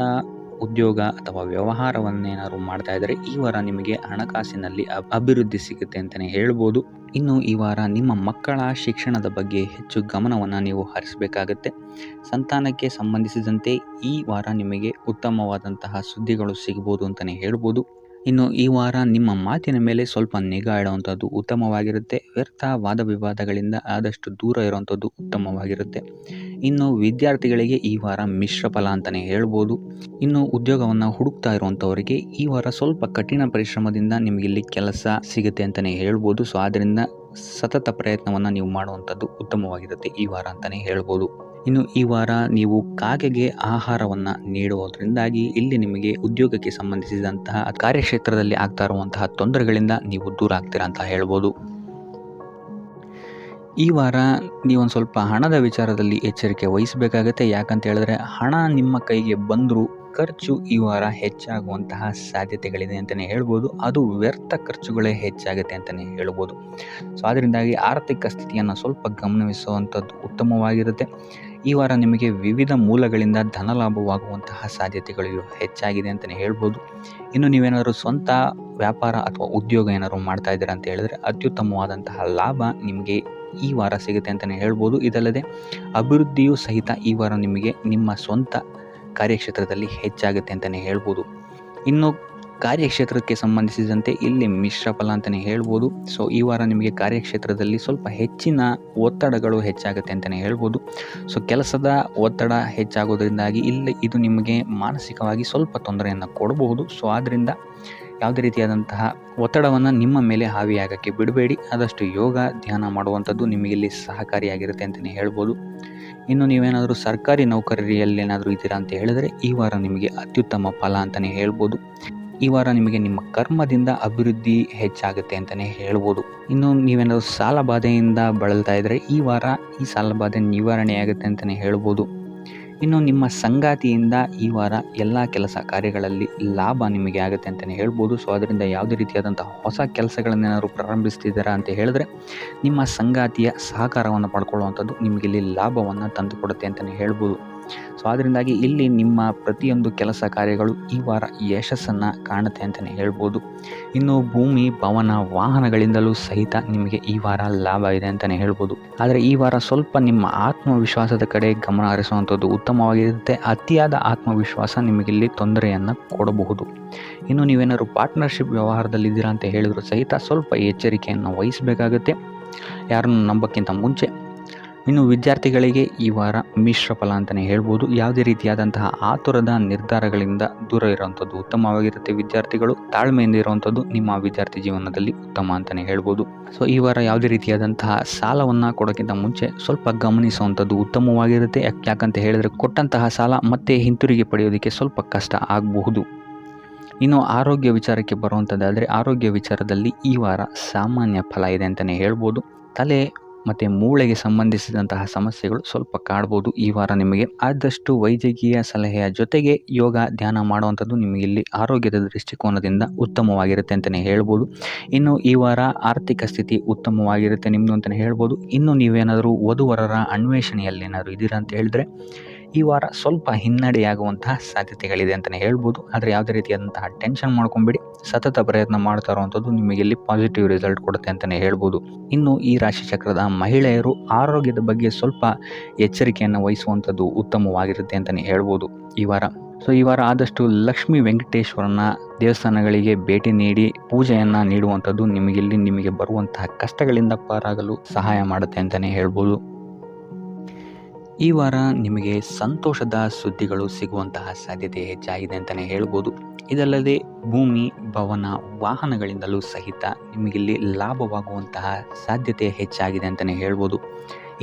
ಉದ್ಯೋಗ ಅಥವಾ ವ್ಯವಹಾರವನ್ನೇನಾದ್ರು ಮಾಡ್ತಾ ಇದ್ದರೆ ಈ ವಾರ ನಿಮಗೆ ಹಣಕಾಸಿನಲ್ಲಿ ಅಭಿವೃದ್ಧಿ ಸಿಗುತ್ತೆ ಅಂತಲೇ ಹೇಳ್ಬೋದು. ಇನ್ನು ಈ ವಾರ ನಿಮ್ಮ ಮಕ್ಕಳ ಶಿಕ್ಷಣದ ಬಗ್ಗೆ ಹೆಚ್ಚು ಗಮನವನ್ನು ನೀವು ಹರಿಸಬೇಕಾಗತ್ತೆ. ಸಂತಾನಕ್ಕೆ ಸಂಬಂಧಿಸಿದಂತೆ ಈ ವಾರ ನಿಮಗೆ ಉತ್ತಮವಾದಂತಹ ಸುದ್ದಿಗಳು ಸಿಗ್ಬೋದು ಅಂತಲೇ ಹೇಳ್ಬೋದು. ಇನ್ನು ಈ ವಾರ ನಿಮ್ಮ ಮಾತಿನ ಮೇಲೆ ಸ್ವಲ್ಪ ನಿಗಾ ಇಡುವಂಥದ್ದು ಉತ್ತಮವಾಗಿರುತ್ತೆ. ವ್ಯರ್ಥ ವಾದ ವಿವಾದಗಳಿಂದ ಆದಷ್ಟು ದೂರ ಇರುವಂಥದ್ದು ಉತ್ತಮವಾಗಿರುತ್ತೆ. ಇನ್ನು ವಿದ್ಯಾರ್ಥಿಗಳಿಗೆ ಈ ವಾರ ಮಿಶ್ರ ಫಲ ಅಂತಲೇ ಹೇಳ್ಬೋದು. ಇನ್ನು ಉದ್ಯೋಗವನ್ನು ಹುಡುಕ್ತಾ ಇರುವಂಥವರಿಗೆ ಈ ವಾರ ಸ್ವಲ್ಪ ಕಠಿಣ ಪರಿಶ್ರಮದಿಂದ ನಿಮಗಿಲ್ಲಿ ಕೆಲಸ ಸಿಗುತ್ತೆ ಅಂತಲೇ ಹೇಳ್ಬೋದು. ಸೊ ಆದ್ದರಿಂದ ಸತತ ಪ್ರಯತ್ನವನ್ನು ನೀವು ಮಾಡುವಂಥದ್ದು ಉತ್ತಮವಾಗಿರುತ್ತೆ ಈ ವಾರ ಅಂತಲೇ ಹೇಳ್ಬೋದು. ಇನ್ನು ಈ ವಾರ ನೀವು ಕಾಗೆಗೆ ಆಹಾರವನ್ನು ನೀಡುವುದರಿಂದಾಗಿ ಇಲ್ಲಿ ನಿಮಗೆ ಉದ್ಯೋಗಕ್ಕೆ ಸಂಬಂಧಿಸಿದಂತಹ ಕಾರ್ಯಕ್ಷೇತ್ರದಲ್ಲಿ ಆಗ್ತಾ ಇರುವಂತಹ ತೊಂದರೆಗಳಿಂದ ನೀವು ದೂರ ಆಗ್ತೀರಾ ಅಂತ ಹೇಳ್ಬೋದು. ಈ ವಾರ ನೀವೊಂದು ಸ್ವಲ್ಪ ಹಣದ ವಿಚಾರದಲ್ಲಿ ಎಚ್ಚರಿಕೆ ವಹಿಸಬೇಕಾಗತ್ತೆ. ಯಾಕಂತ ಹೇಳಿದ್ರೆ ಹಣ ನಿಮ್ಮ ಕೈಗೆ ಬಂದರೂ ಖರ್ಚು ಈ ವಾರ ಹೆಚ್ಚಾಗುವಂತಹ ಸಾಧ್ಯತೆಗಳಿದೆ ಅಂತಲೇ ಹೇಳ್ಬೋದು. ಅದು ವ್ಯರ್ಥ ಖರ್ಚುಗಳೇ ಹೆಚ್ಚಾಗುತ್ತೆ ಅಂತಲೇ ಹೇಳ್ಬೋದು. ಸೊ ಅದರಿಂದಾಗಿ ಆರ್ಥಿಕ ಸ್ಥಿತಿಯನ್ನು ಸ್ವಲ್ಪ ಗಮನಿಸುವಂಥದ್ದು ಉತ್ತಮವಾಗಿರುತ್ತೆ. ಈ ವಾರ ನಿಮಗೆ ವಿವಿಧ ಮೂಲಗಳಿಂದ ಧನಲಾಭವಾಗುವಂತಹ ಸಾಧ್ಯತೆಗಳು ಹೆಚ್ಚಾಗಿದೆ ಅಂತಲೇ ಹೇಳ್ಬೋದು. ಇನ್ನು ನೀವೇನಾದರೂ ಸ್ವಂತ ವ್ಯಾಪಾರ ಅಥವಾ ಉದ್ಯೋಗ ಏನಾದರೂ ಮಾಡ್ತಾ ಇದ್ದೀರಾ ಅಂತ ಹೇಳಿದ್ರೆ ಅತ್ಯುತ್ತಮವಾದಂತಹ ಲಾಭ ನಿಮಗೆ ಈ ವಾರ ಸಿಗುತ್ತೆ ಅಂತಲೇ ಹೇಳ್ಬೋದು. ಇದಲ್ಲದೆ ಅಭಿವೃದ್ಧಿಯೂ ಸಹಿತ ಈ ವಾರ ನಿಮಗೆ ನಿಮ್ಮ ಸ್ವಂತ ಕಾರ್ಯಕ್ಷೇತ್ರದಲ್ಲಿ ಹೆಚ್ಚಾಗುತ್ತೆ ಅಂತಲೇ ಹೇಳ್ಬೋದು. ಇನ್ನು ಕಾರ್ಯಕ್ಷೇತ್ರಕ್ಕೆ ಸಂಬಂಧಿಸಿದಂತೆ ಇಲ್ಲಿ ಮಿಶ್ರ ಫಲ ಅಂತಲೇ ಹೇಳ್ಬೋದು. ಸೊ ಈ ವಾರ ನಿಮಗೆ ಕಾರ್ಯಕ್ಷೇತ್ರದಲ್ಲಿ ಸ್ವಲ್ಪ ಹೆಚ್ಚಿನ ಒತ್ತಡಗಳು ಹೆಚ್ಚಾಗುತ್ತೆ ಅಂತಲೇ ಹೇಳ್ಬೋದು. ಸೊ ಕೆಲಸದ ಒತ್ತಡ ಹೆಚ್ಚಾಗೋದ್ರಿಂದಾಗಿ ಇಲ್ಲಿ ಇದು ನಿಮಗೆ ಮಾನಸಿಕವಾಗಿ ಸ್ವಲ್ಪ ತೊಂದರೆಯನ್ನು ಕೊಡಬಹುದು. ಸೊ ಆದ್ದರಿಂದ ಯಾವುದೇ ರೀತಿಯಾದಂತಹ ಒತ್ತಡವನ್ನು ನಿಮ್ಮ ಮೇಲೆ ಹಾವಿಯಾಗಕ್ಕೆ ಬಿಡಬೇಡಿ. ಆದಷ್ಟು ಯೋಗ ಧ್ಯಾನ ಮಾಡುವಂಥದ್ದು ನಿಮಗಿಲ್ಲಿ ಸಹಕಾರಿಯಾಗಿರುತ್ತೆ ಅಂತಲೇ ಹೇಳ್ಬೋದು. ಇನ್ನು ನೀವೇನಾದರೂ ಸರ್ಕಾರಿ ನೌಕರಿಯಲ್ಲಿ ಏನಾದರೂ ಇದ್ದೀರಾ ಅಂತ ಹೇಳಿದರೆ ಈ ವಾರ ನಿಮಗೆ ಅತ್ಯುತ್ತಮ ಫಲ ಅಂತಲೇ ಹೇಳ್ಬೋದು. ಈ ವಾರ ನಿಮಗೆ ನಿಮ್ಮ ಕರ್ಮದಿಂದ ಅಭಿವೃದ್ಧಿ ಹೆಚ್ಚಾಗುತ್ತೆ ಅಂತಲೇ ಹೇಳ್ಬೋದು. ಇನ್ನು ನೀವೇನಾದರೂ ಸಾಲ ಬಾಧೆಯಿಂದ ಬಳಲ್ತಾ ಇದ್ದರೆ ಈ ವಾರ ಈ ಸಾಲ ಬಾಧೆ ನಿವಾರಣೆಯಾಗುತ್ತೆ ಅಂತಲೇ ಹೇಳ್ಬೋದು. ಇನ್ನು ನಿಮ್ಮ ಸಂಗಾತಿಯಿಂದ ಈ ವಾರ ಎಲ್ಲ ಕೆಲಸ ಕಾರ್ಯಗಳಲ್ಲಿ ಲಾಭ ನಿಮಗೆ ಆಗುತ್ತೆ ಅಂತಲೇ ಹೇಳ್ಬೋದು. ಸೊ ಅದರಿಂದ ಯಾವುದೇ ರೀತಿಯಾದಂಥ ಹೊಸ ಕೆಲಸಗಳನ್ನೇನಾದ್ರು ಪ್ರಾರಂಭಿಸ್ತಿದ್ದೀರಾ ಅಂತ ಹೇಳಿದ್ರೆ ನಿಮ್ಮ ಸಂಗಾತಿಯ ಸಹಕಾರವನ್ನು ಪಡ್ಕೊಳ್ಳುವಂಥದ್ದು ನಿಮಗಿಲ್ಲಿ ಲಾಭವನ್ನು ತಂದುಕೊಡುತ್ತೆ ಅಂತಲೇ ಹೇಳ್ಬೋದು. ಸೊ ಅದರಿಂದಾಗಿ ಇಲ್ಲಿ ನಿಮ್ಮ ಪ್ರತಿಯೊಂದು ಕೆಲಸ ಕಾರ್ಯಗಳು ಈ ವಾರ ಯಶಸ್ಸನ್ನು ಕಾಣುತ್ತೆ ಅಂತಲೇ ಹೇಳ್ಬೋದು. ಇನ್ನು ಭೂಮಿ ಭವನ ವಾಹನಗಳಿಂದಲೂ ಸಹಿತ ನಿಮಗೆ ಈ ವಾರ ಲಾಭ ಇದೆ ಅಂತಲೇ ಹೇಳ್ಬೋದು. ಆದರೆ ಈ ವಾರ ಸ್ವಲ್ಪ ನಿಮ್ಮ ಆತ್ಮವಿಶ್ವಾಸದ ಕಡೆ ಗಮನ ಹರಿಸುವಂಥದ್ದು ಉತ್ತಮವಾಗಿರುತ್ತೆ. ಅತಿಯಾದ ಆತ್ಮವಿಶ್ವಾಸ ನಿಮಗಿಲ್ಲಿ ತೊಂದರೆಯನ್ನು ಕೊಡಬಹುದು. ಇನ್ನು ನೀವೇನಾದ್ರು ಪಾರ್ಟ್ನರ್ಶಿಪ್ ವ್ಯವಹಾರದಲ್ಲಿದ್ದೀರಾ ಅಂತ ಹೇಳಿದ್ರು ಸಹಿತ ಸ್ವಲ್ಪ ಎಚ್ಚರಿಕೆಯನ್ನು ವಹಿಸಬೇಕಾಗುತ್ತೆ ಯಾರನ್ನು ನಂಬೋಕ್ಕಿಂತ ಮುಂಚೆ. ಇನ್ನು ವಿದ್ಯಾರ್ಥಿಗಳಿಗೆ ಈ ವಾರ ಮಿಶ್ರ ಫಲ ಅಂತಲೇ ಹೇಳ್ಬೋದು. ಯಾವುದೇ ರೀತಿಯಾದಂತಹ ಆತುರದ ನಿರ್ಧಾರಗಳಿಂದ ದೂರ ಇರುವಂಥದ್ದು ಉತ್ತಮವಾಗಿರುತ್ತೆ. ವಿದ್ಯಾರ್ಥಿಗಳು ತಾಳ್ಮೆಯಿಂದ ಇರುವಂಥದ್ದು ನಿಮ್ಮ ವಿದ್ಯಾರ್ಥಿ ಜೀವನದಲ್ಲಿ ಉತ್ತಮ ಅಂತಲೇ ಹೇಳ್ಬೋದು. ಸೊ ಈ ವಾರ ಯಾವುದೇ ರೀತಿಯಾದಂತಹ ಸಾಲವನ್ನು ಕೊಡೋಕ್ಕಿಂತ ಮುಂಚೆ ಸ್ವಲ್ಪ ಗಮನಿಸುವಂಥದ್ದು ಉತ್ತಮವಾಗಿರುತ್ತೆ. ಯಾಕಂತ ಹೇಳಿದರೆ ಕೊಟ್ಟಂತಹ ಸಾಲ ಮತ್ತೆ ಹಿಂತಿರುಗಿ ಪಡೆಯೋದಕ್ಕೆ ಸ್ವಲ್ಪ ಕಷ್ಟ ಆಗಬಹುದು. ಇನ್ನು ಆರೋಗ್ಯ ವಿಚಾರಕ್ಕೆ ಬರುವಂಥದ್ದಾದರೆ ಆರೋಗ್ಯ ವಿಚಾರದಲ್ಲಿ ಈ ವಾರ ಸಾಮಾನ್ಯ ಫಲ ಇದೆ ಅಂತಲೇ ಹೇಳ್ಬೋದು. ತಲೆ ಮತ್ತು ಮೂಳೆಗೆ ಸಂಬಂಧಿಸಿದಂತಹ ಸಮಸ್ಯೆಗಳು ಸ್ವಲ್ಪ ಕಾಡ್ಬೋದು ಈ ವಾರ ನಿಮಗೆ. ಆದಷ್ಟು ವೈದ್ಯಕೀಯ ಸಲಹೆಯ ಜೊತೆಗೆ ಯೋಗ ಧ್ಯಾನ ಮಾಡುವಂಥದ್ದು ನಿಮಗೆ ಇಲ್ಲಿ ಆರೋಗ್ಯದ ದೃಷ್ಟಿಕೋನದಿಂದ ಉತ್ತಮವಾಗಿರುತ್ತೆ ಅಂತಲೇ ಹೇಳ್ಬೋದು. ಇನ್ನು ಈ ವಾರ ಆರ್ಥಿಕ ಸ್ಥಿತಿ ಉತ್ತಮವಾಗಿರುತ್ತೆ ನಿಮ್ಮದು ಅಂತಲೇ ಹೇಳ್ಬೋದು. ಇನ್ನು ನೀವೇನಾದರೂ ವಧುವರರ ಅನ್ವೇಷಣೆಯಲ್ಲಿ ಏನಾದರೂ ಇದ್ದೀರಾ ಅಂತ ಹೇಳಿದ್ರೆ ಈ ವಾರ ಸ್ವಲ್ಪ ಹಿನ್ನಡೆಯಾಗುವಂತಹ ಸಾಧ್ಯತೆಗಳಿದೆ ಅಂತಲೇ ಹೇಳ್ಬೋದು. ಆದರೆ ಯಾವುದೇ ರೀತಿಯಾದಂತಹ ಟೆನ್ಷನ್ ಮಾಡ್ಕೊಂಬೇಡಿ. ಸತತ ಪ್ರಯತ್ನ ಮಾಡ್ತಾ ಇರುವಂಥದ್ದು ನಿಮಗೆ ಇಲ್ಲಿ ಪಾಸಿಟಿವ್ ರಿಸಲ್ಟ್ ಕೊಡುತ್ತೆ ಅಂತಲೇ ಹೇಳ್ಬೋದು. ಇನ್ನು ಈ ರಾಶಿ ಚಕ್ರದ ಮಹಿಳೆಯರು ಆರೋಗ್ಯದ ಬಗ್ಗೆ ಸ್ವಲ್ಪ ಎಚ್ಚರಿಕೆಯನ್ನು ವಹಿಸುವಂಥದ್ದು ಉತ್ತಮವಾಗಿರುತ್ತೆ ಅಂತಲೇ ಹೇಳ್ಬೋದು ಈ ವಾರ. ಸೊ ಈ ವಾರ ಆದಷ್ಟು ಲಕ್ಷ್ಮೀ ವೆಂಕಟೇಶ್ವರನ ದೇವಸ್ಥಾನಗಳಿಗೆ ಭೇಟಿ ನೀಡಿ ಪೂಜೆಯನ್ನು ನೀಡುವಂಥದ್ದು ನಿಮಗೆ ಬರುವಂತಹ ಕಷ್ಟಗಳಿಂದ ಪಾರಾಗಲು ಸಹಾಯ ಮಾಡುತ್ತೆ ಅಂತಲೇ ಹೇಳ್ಬೋದು. ಈ ವಾರ ನಿಮಗೆ ಸಂತೋಷದ ಸುದ್ದಿಗಳು ಸಿಗುವಂತಹ ಸಾಧ್ಯತೆ ಹೆಚ್ಚಾಗಿದೆ ಅಂತಲೇ ಹೇಳ್ಬೋದು. ಇದಲ್ಲದೆ ಭೂಮಿ, ಭವನ, ವಾಹನಗಳಿಂದಲೂ ಸಹಿತ ನಿಮಗಿಲ್ಲಿ ಲಾಭವಾಗುವಂತಹ ಸಾಧ್ಯತೆ ಹೆಚ್ಚಾಗಿದೆ ಅಂತಲೇ ಹೇಳ್ಬೋದು.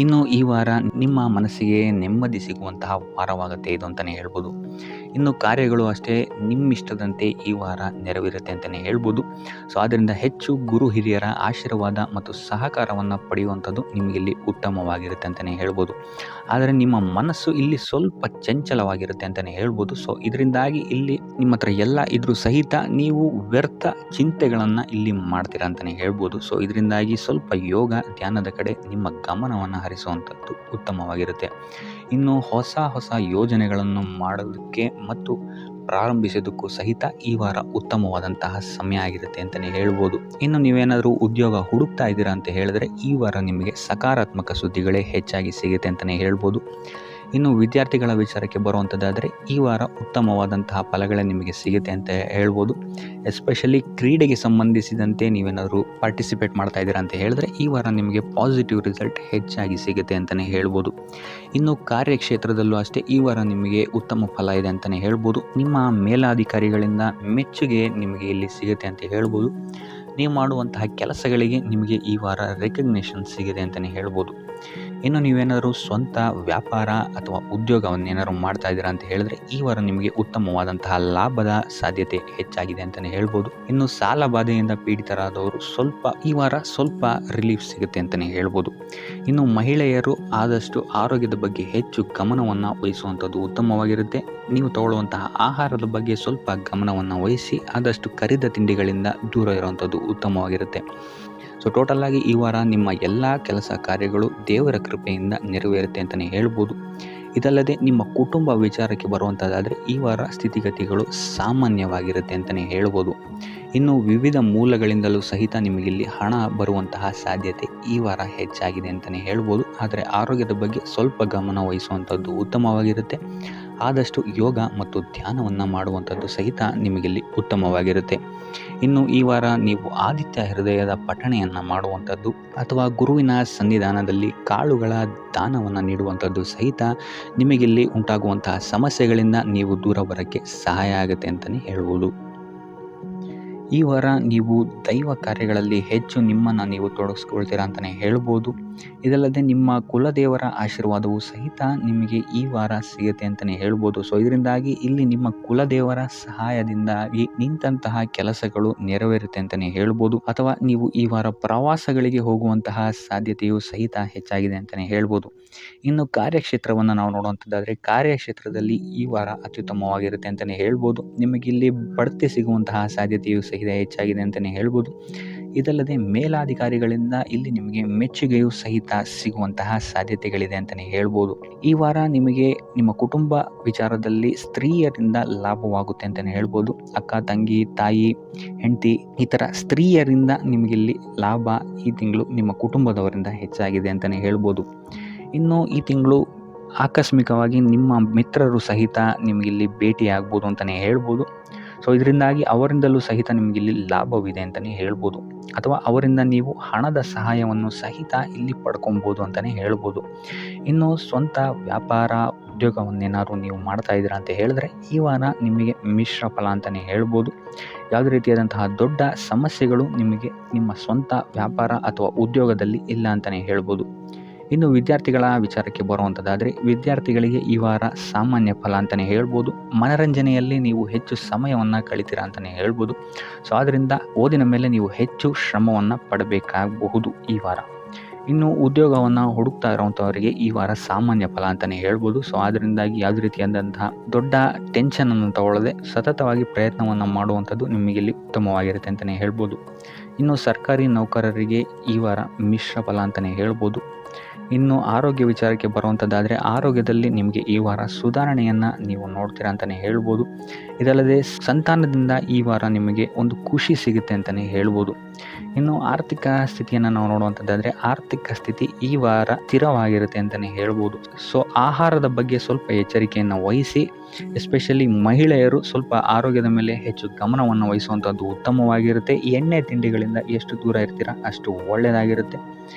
ಇನ್ನು ಈ ವಾರ ನಿಮ್ಮ ಮನಸ್ಸಿಗೆ ನೆಮ್ಮದಿ ಸಿಗುವಂತಹ ವಾರವಾಗುತ್ತೆ ಇದು ಅಂತಲೇ ಹೇಳ್ಬೋದು. ಇನ್ನು ಕಾರ್ಯಗಳು ಅಷ್ಟೇ ನಿಮ್ಮಿಷ್ಟದಂತೆ ಈ ವಾರ ನೆರವೇರುತ್ತೆ ಅಂತಲೇ ಹೇಳ್ಬೋದು. ಸೊ ಆದ್ದರಿಂದ ಹೆಚ್ಚು ಗುರು ಹಿರಿಯರ ಆಶೀರ್ವಾದ ಮತ್ತು ಸಹಕಾರವನ್ನು ಪಡೆಯುವಂಥದ್ದು ನಿಮಗಿಲ್ಲಿ ಉತ್ತಮವಾಗಿರುತ್ತೆ ಅಂತಲೇ ಹೇಳ್ಬೋದು. ಆದರೆ ನಿಮ್ಮ ಮನಸ್ಸು ಇಲ್ಲಿ ಸ್ವಲ್ಪ ಚಂಚಲವಾಗಿರುತ್ತೆ ಅಂತಲೇ ಹೇಳ್ಬೋದು. ಸೊ ಇದರಿಂದಾಗಿ ಇಲ್ಲಿ ನಿಮ್ಮ ಹತ್ರ ಎಲ್ಲ ಇದ್ರೂ ಸಹಿತ ನೀವು ವ್ಯರ್ಥ ಚಿಂತೆಗಳನ್ನು ಇಲ್ಲಿ ಮಾಡ್ತೀರಾ ಅಂತಲೇ ಹೇಳ್ಬೋದು. ಸೊ ಇದರಿಂದಾಗಿ ಸ್ವಲ್ಪ ಯೋಗ ಧ್ಯಾನದ ಕಡೆ ನಿಮ್ಮ ಗಮನವನ್ನು ಹರಿಸುವಂಥದ್ದು ಉತ್ತಮವಾಗಿರುತ್ತೆ. ಇನ್ನು ಹೊಸ ಯೋಜನೆಗಳನ್ನು ಮಾಡೋದಕ್ಕೆ ಮತ್ತು ಪ್ರಾರಂಭಿಸೋದಕ್ಕೂ ಸಹಿತ ಈ ವಾರ ಉತ್ತಮವಾದಂತಹ ಸಮಯ ಆಗಿರುತ್ತೆ ಅಂತಲೇ ಹೇಳ್ಬೋದು. ಇನ್ನು ನೀವೇನಾದರೂ ಉದ್ಯೋಗ ಹುಡುಕ್ತಾ ಇದ್ದೀರಾ ಅಂತ ಹೇಳಿದ್ರೆ ಈ ವಾರ ನಿಮಗೆ ಸಕಾರಾತ್ಮಕ ಸುದ್ದಿಗಳೇ ಹೆಚ್ಚಾಗಿ ಸಿಗುತ್ತೆ ಅಂತಲೇ ಹೇಳ್ಬೋದು. ಇನ್ನು ವಿದ್ಯಾರ್ಥಿಗಳ ವಿಚಾರಕ್ಕೆ ಬರುವಂಥದ್ದಾದರೆ ಈ ವಾರ ಉತ್ತಮವಾದಂತಹ ಫಲಗಳೇ ನಿಮಗೆ ಸಿಗುತ್ತೆ ಅಂತ ಹೇಳ್ಬೋದು. ಎಸ್ಪೆಷಲಿ ಕ್ರೀಡೆಗೆ ಸಂಬಂಧಿಸಿದಂತೆ ನೀವೇನಾದರೂ ಪಾರ್ಟಿಸಿಪೇಟ್ ಮಾಡ್ತಾ ಇದ್ದೀರಾ ಅಂತ ಹೇಳಿದ್ರೆ ಈ ವಾರ ನಿಮಗೆ ಪಾಸಿಟಿವ್ ರಿಸಲ್ಟ್ ಹೆಚ್ಚಾಗಿ ಸಿಗುತ್ತೆ ಅಂತಲೇ ಹೇಳ್ಬೋದು. ಇನ್ನು ಕಾರ್ಯಕ್ಷೇತ್ರದಲ್ಲೂ ಅಷ್ಟೇ ಈ ವಾರ ನಿಮಗೆ ಉತ್ತಮ ಫಲ ಇದೆ ಅಂತಲೇ ಹೇಳ್ಬೋದು. ನಿಮ್ಮ ಮೇಲಾಧಿಕಾರಿಗಳಿಂದ ಮೆಚ್ಚುಗೆ ನಿಮಗೆ ಇಲ್ಲಿ ಸಿಗುತ್ತೆ ಅಂತ ಹೇಳ್ಬೋದು. ನೀವು ಮಾಡುವಂತಹ ಕೆಲಸಗಳಿಗೆ ನಿಮಗೆ ಈ ವಾರ ರೆಕಗ್ನೇಷನ್ ಸಿಗಿದೆ ಅಂತಲೇ ಹೇಳ್ಬೋದು. ಇನ್ನು ನೀವೇನಾದರೂ ಸ್ವಂತ ವ್ಯಾಪಾರ ಅಥವಾ ಉದ್ಯೋಗವನ್ನೇನಾದ್ರು ಮಾಡ್ತಾ ಇದ್ದೀರಾ ಅಂತ ಹೇಳಿದ್ರೆ ಈ ವಾರ ನಿಮಗೆ ಉತ್ತಮವಾದಂತಹ ಲಾಭದ ಸಾಧ್ಯತೆ ಹೆಚ್ಚಾಗಿದೆ ಅಂತಲೇ ಹೇಳ್ಬೋದು. ಇನ್ನು ಸಾಲ ಬಾಧೆಯಿಂದ ಪೀಡಿತರಾದವರು ಈ ವಾರ ಸ್ವಲ್ಪ ರಿಲೀಫ್ ಸಿಗುತ್ತೆ ಅಂತಲೇ ಹೇಳ್ಬೋದು. ಇನ್ನು ಮಹಿಳೆಯರು ಆದಷ್ಟು ಆರೋಗ್ಯದ ಬಗ್ಗೆ ಹೆಚ್ಚು ಗಮನವನ್ನು ವಹಿಸುವಂಥದ್ದು ಉತ್ತಮವಾಗಿರುತ್ತೆ. ನೀವು ತಗೊಳ್ಳುವಂತಹ ಆಹಾರದ ಬಗ್ಗೆ ಸ್ವಲ್ಪ ಗಮನವನ್ನು ವಹಿಸಿ ಆದಷ್ಟು ಕರಿದ ತಿಂಡಿಗಳಿಂದ ದೂರ ಇರುವಂಥದ್ದು ಉತ್ತಮವಾಗಿರುತ್ತೆ. ಸೊ ಟೋಟಲ್ ಆಗಿ ಈ ವಾರ ನಿಮ್ಮ ಎಲ್ಲ ಕೆಲಸ ಕಾರ್ಯಗಳು ದೇವರ ಕೃಪೆಯಿಂದ ನೆರವೇರುತ್ತೆ ಅಂತಲೇ ಹೇಳ್ಬೋದು. ಇದಲ್ಲದೆ ನಿಮ್ಮ ಕುಟುಂಬ ವಿಚಾರಕ್ಕೆ ಬರುವಂಥದ್ದಾದರೆ ಈ ವಾರ ಸ್ಥಿತಿಗತಿಗಳು ಸಾಮಾನ್ಯವಾಗಿರುತ್ತೆ ಅಂತಲೇ ಹೇಳ್ಬೋದು. ಇನ್ನು ವಿವಿಧ ಮೂಲಗಳಿಂದಲೂ ಸಹಿತ ನಿಮಗಿಲ್ಲಿ ಹಣ ಬರುವಂತಹ ಸಾಧ್ಯತೆ ಈ ವಾರ ಹೆಚ್ಚಾಗಿದೆ ಅಂತಲೇ ಹೇಳ್ಬೋದು. ಆದರೆ ಆರೋಗ್ಯದ ಬಗ್ಗೆ ಸ್ವಲ್ಪ ಗಮನ ವಹಿಸುವಂಥದ್ದು ಉತ್ತಮವಾಗಿರುತ್ತೆ. ಆದಷ್ಟು ಯೋಗ ಮತ್ತು ಧ್ಯಾನವನ್ನು ಮಾಡುವಂಥದ್ದು ಸಹಿತ ನಿಮಗಿಲ್ಲಿ ಉತ್ತಮವಾಗಿರುತ್ತೆ. ಇನ್ನು ಈ ವಾರ ನೀವು ಆದಿತ್ಯ ಹೃದಯದ ಪಠಣೆಯನ್ನು ಮಾಡುವಂಥದ್ದು ಅಥವಾ ಗುರುವಿನ ಸನ್ನಿಧಾನದಲ್ಲಿ ಕಾಳುಗಳ ದಾನವನ್ನು ನೀಡುವಂಥದ್ದು ಸಹಿತ ನಿಮಗಿಲ್ಲಿ ಉಂಟಾಗುವಂತಹ ಸಮಸ್ಯೆಗಳಿಂದ ನೀವು ದೂರ ಬರೋಕ್ಕೆ ಸಹಾಯ ಆಗುತ್ತೆ ಅಂತಲೇ ಹೇಳ್ಬೋದು. ಈ ವಾರ ನೀವು ದೈವ ಕಾರ್ಯಗಳಲ್ಲಿ ಹೆಚ್ಚು ನಿಮ್ಮನ್ನು ನೀವು ತೊಡಗಿಸ್ಕೊಳ್ತೀರಾ ಅಂತಲೇ ಹೇಳ್ಬೋದು. ಇದಲ್ಲದೆ ನಿಮ್ಮ ಕುಲದೇವರ ಆಶೀರ್ವಾದವು ಸಹಿತ ನಿಮಗೆ ಈ ವಾರ ಸಿಗುತ್ತೆ ಅಂತಲೇ ಹೇಳ್ಬೋದು. ಸೊ ಇದರಿಂದಾಗಿ ಇಲ್ಲಿ ನಿಮ್ಮ ಕುಲದೇವರ ಸಹಾಯದಿಂದಾಗಿ ನಿಂತಹ ಕೆಲಸಗಳು ನೆರವೇರುತ್ತೆ ಅಂತಲೇ ಹೇಳ್ಬೋದು. ಅಥವಾ ನೀವು ಈ ವಾರ ಪ್ರವಾಸಗಳಿಗೆ ಹೋಗುವಂತಹ ಸಾಧ್ಯತೆಯು ಸಹಿತ ಹೆಚ್ಚಾಗಿದೆ ಅಂತಲೇ ಹೇಳ್ಬೋದು. ಇನ್ನು ಕಾರ್ಯಕ್ಷೇತ್ರವನ್ನು ನಾವು ನೋಡುವಂಥದ್ದಾದರೆ ಕಾರ್ಯಕ್ಷೇತ್ರದಲ್ಲಿ ಈ ವಾರ ಅತ್ಯುತ್ತಮವಾಗಿರುತ್ತೆ ಅಂತಲೇ ಹೇಳ್ಬೋದು. ನಿಮಗಿಲ್ಲಿ ಬಡ್ತಿ ಸಿಗುವಂತಹ ಸಾಧ್ಯತೆಯು ಸಹಿತ ಹೆಚ್ಚಾಗಿದೆ ಅಂತಲೇ ಹೇಳ್ಬೋದು. ಇದಲ್ಲದೆ ಮೇಲಾಧಿಕಾರಿಗಳಿಂದ ಇಲ್ಲಿ ನಿಮಗೆ ಮೆಚ್ಚುಗೆಯೂ ಸಹಿತ ಸಿಗುವಂತಹ ಸಾಧ್ಯತೆಗಳಿದೆ ಅಂತಲೇ ಹೇಳ್ಬೋದು. ಈ ವಾರ ನಿಮಗೆ ನಿಮ್ಮ ಕುಟುಂಬ ವಿಚಾರದಲ್ಲಿ ಸ್ತ್ರೀಯರಿಂದ ಲಾಭವಾಗುತ್ತೆ ಅಂತಲೇ ಹೇಳ್ಬೋದು. ಅಕ್ಕ, ತಂಗಿ, ತಾಯಿ, ಹೆಂಡತಿ ಈ ಥರ ಸ್ತ್ರೀಯರಿಂದ ನಿಮಗಿಲ್ಲಿ ಲಾಭ ಈ ತಿಂಗಳು ನಿಮ್ಮ ಕುಟುಂಬದವರಿಂದ ಹೆಚ್ಚಾಗಿದೆ ಅಂತಲೇ ಹೇಳ್ಬೋದು. ಇನ್ನು ಈ ತಿಂಗಳು ಆಕಸ್ಮಿಕವಾಗಿ ನಿಮ್ಮ ಮಿತ್ರರು ಸಹಿತ ನಿಮಗಿಲ್ಲಿ ಭೇಟಿಯಾಗ್ಬೋದು ಅಂತಲೇ ಹೇಳ್ಬೋದು. ಸೊ ಇದರಿಂದಾಗಿ ಅವರಿಂದಲೂ ಸಹಿತ ನಿಮಗಿಲ್ಲಿ ಲಾಭವಿದೆ ಅಂತಲೇ ಹೇಳ್ಬೋದು. ಅಥವಾ ಅವರಿಂದ ನೀವು ಹಣದ ಸಹಾಯವನ್ನು ಸಹಿತ ಇಲ್ಲಿ ಪಡ್ಕೊಬೋದು ಅಂತಲೇ ಹೇಳ್ಬೋದು. ಇನ್ನು ಸ್ವಂತ ವ್ಯಾಪಾರ ಉದ್ಯೋಗವನ್ನೇನಾದ್ರು ನೀವು ಮಾಡ್ತಾ ಇದ್ದೀರಾ ಅಂತ ಹೇಳಿದ್ರೆ ಈ ವಾರ ನಿಮಗೆ ಮಿಶ್ರ ಫಲ ಅಂತಲೇ ಹೇಳ್ಬೋದು. ಯಾವುದೇ ರೀತಿಯಾದಂತಹ ದೊಡ್ಡ ಸಮಸ್ಯೆಗಳು ನಿಮಗೆ ನಿಮ್ಮ ಸ್ವಂತ ವ್ಯಾಪಾರ ಅಥವಾ ಉದ್ಯೋಗದಲ್ಲಿ ಇಲ್ಲ ಅಂತಲೇ ಹೇಳ್ಬೋದು. ಇನ್ನು ವಿದ್ಯಾರ್ಥಿಗಳ ವಿಚಾರಕ್ಕೆ ಬರುವಂಥದ್ದಾದರೆ ವಿದ್ಯಾರ್ಥಿಗಳಿಗೆ ಈ ವಾರ ಸಾಮಾನ್ಯ ಫಲ ಅಂತಲೇ ಹೇಳ್ಬೋದು. ಮನರಂಜನೆಯಲ್ಲಿ ನೀವು ಹೆಚ್ಚು ಸಮಯವನ್ನು ಕಳಿತೀರಾ ಅಂತಲೇ ಹೇಳ್ಬೋದು. ಸೊ ಆದ್ದರಿಂದ ಓದಿನ ಮೇಲೆ ನೀವು ಹೆಚ್ಚು ಶ್ರಮವನ್ನು ಪಡಬೇಕಾಗಬಹುದು ಈ ವಾರ. ಇನ್ನು ಉದ್ಯೋಗವನ್ನು ಹುಡುಕ್ತಾ ಇರೋವಂಥವರಿಗೆ ಈ ವಾರ ಸಾಮಾನ್ಯ ಫಲ ಅಂತಲೇ ಹೇಳ್ಬೋದು. ಸೊ ಅದರಿಂದಾಗಿ ಯಾವುದೇ ರೀತಿಯಾದಂತಹ ದೊಡ್ಡ ಟೆನ್ಷನನ್ನು ತಗೊಳ್ಳದೆ ಸತತವಾಗಿ ಪ್ರಯತ್ನವನ್ನು ಮಾಡುವಂಥದ್ದು ನಿಮಗೆ ಇಲ್ಲಿ ಉತ್ತಮವಾಗಿರುತ್ತೆ ಅಂತಲೇ ಹೇಳ್ಬೋದು. ಇನ್ನು ಸರ್ಕಾರಿ ನೌಕರರಿಗೆ ಈ ವಾರ ಮಿಶ್ರ ಫಲ ಅಂತಲೇ ಹೇಳ್ಬೋದು. ಇನ್ನು ಆರೋಗ್ಯ ವಿಚಾರಕ್ಕೆ ಬರುವಂಥದ್ದಾದರೆ ಆರೋಗ್ಯದಲ್ಲಿ ನಿಮಗೆ ಈ ವಾರ ಸುಧಾರಣೆಯನ್ನು ನೀವು ನೋಡ್ತೀರಾ ಅಂತಲೇ ಹೇಳ್ಬೋದು. ಇದಲ್ಲದೆ ಸಂತಾನದಿಂದ ಈ ವಾರ ನಿಮಗೆ ಒಂದು ಖುಷಿ ಸಿಗುತ್ತೆ ಅಂತಲೇ ಹೇಳ್ಬೋದು. ಇನ್ನು ಆರ್ಥಿಕ ಸ್ಥಿತಿಯನ್ನು ನಾವು ನೋಡುವಂಥದ್ದಾದರೆ ಆರ್ಥಿಕ ಸ್ಥಿತಿ ಈ ವಾರ ಸ್ಥಿರವಾಗಿರುತ್ತೆ ಅಂತಲೇ ಹೇಳ್ಬೋದು. ಸೊ ಆಹಾರದ ಬಗ್ಗೆ ಸ್ವಲ್ಪ ಎಚ್ಚರಿಕೆಯನ್ನು ವಹಿಸಿ, ಎಸ್ಪೆಷಲಿ ಮಹಿಳೆಯರು ಸ್ವಲ್ಪ ಆರೋಗ್ಯದ ಮೇಲೆ ಹೆಚ್ಚು ಗಮನವನ್ನು ವಹಿಸುವಂಥದ್ದು ಉತ್ತಮವಾಗಿರುತ್ತೆ. ಎಣ್ಣೆ ತಿಂಡಿಗಳಿಂದ ಎಷ್ಟು ದೂರ ಇರ್ತೀರಾ ಅಷ್ಟು ಒಳ್ಳೆಯದಾಗಿರುತ್ತೆ.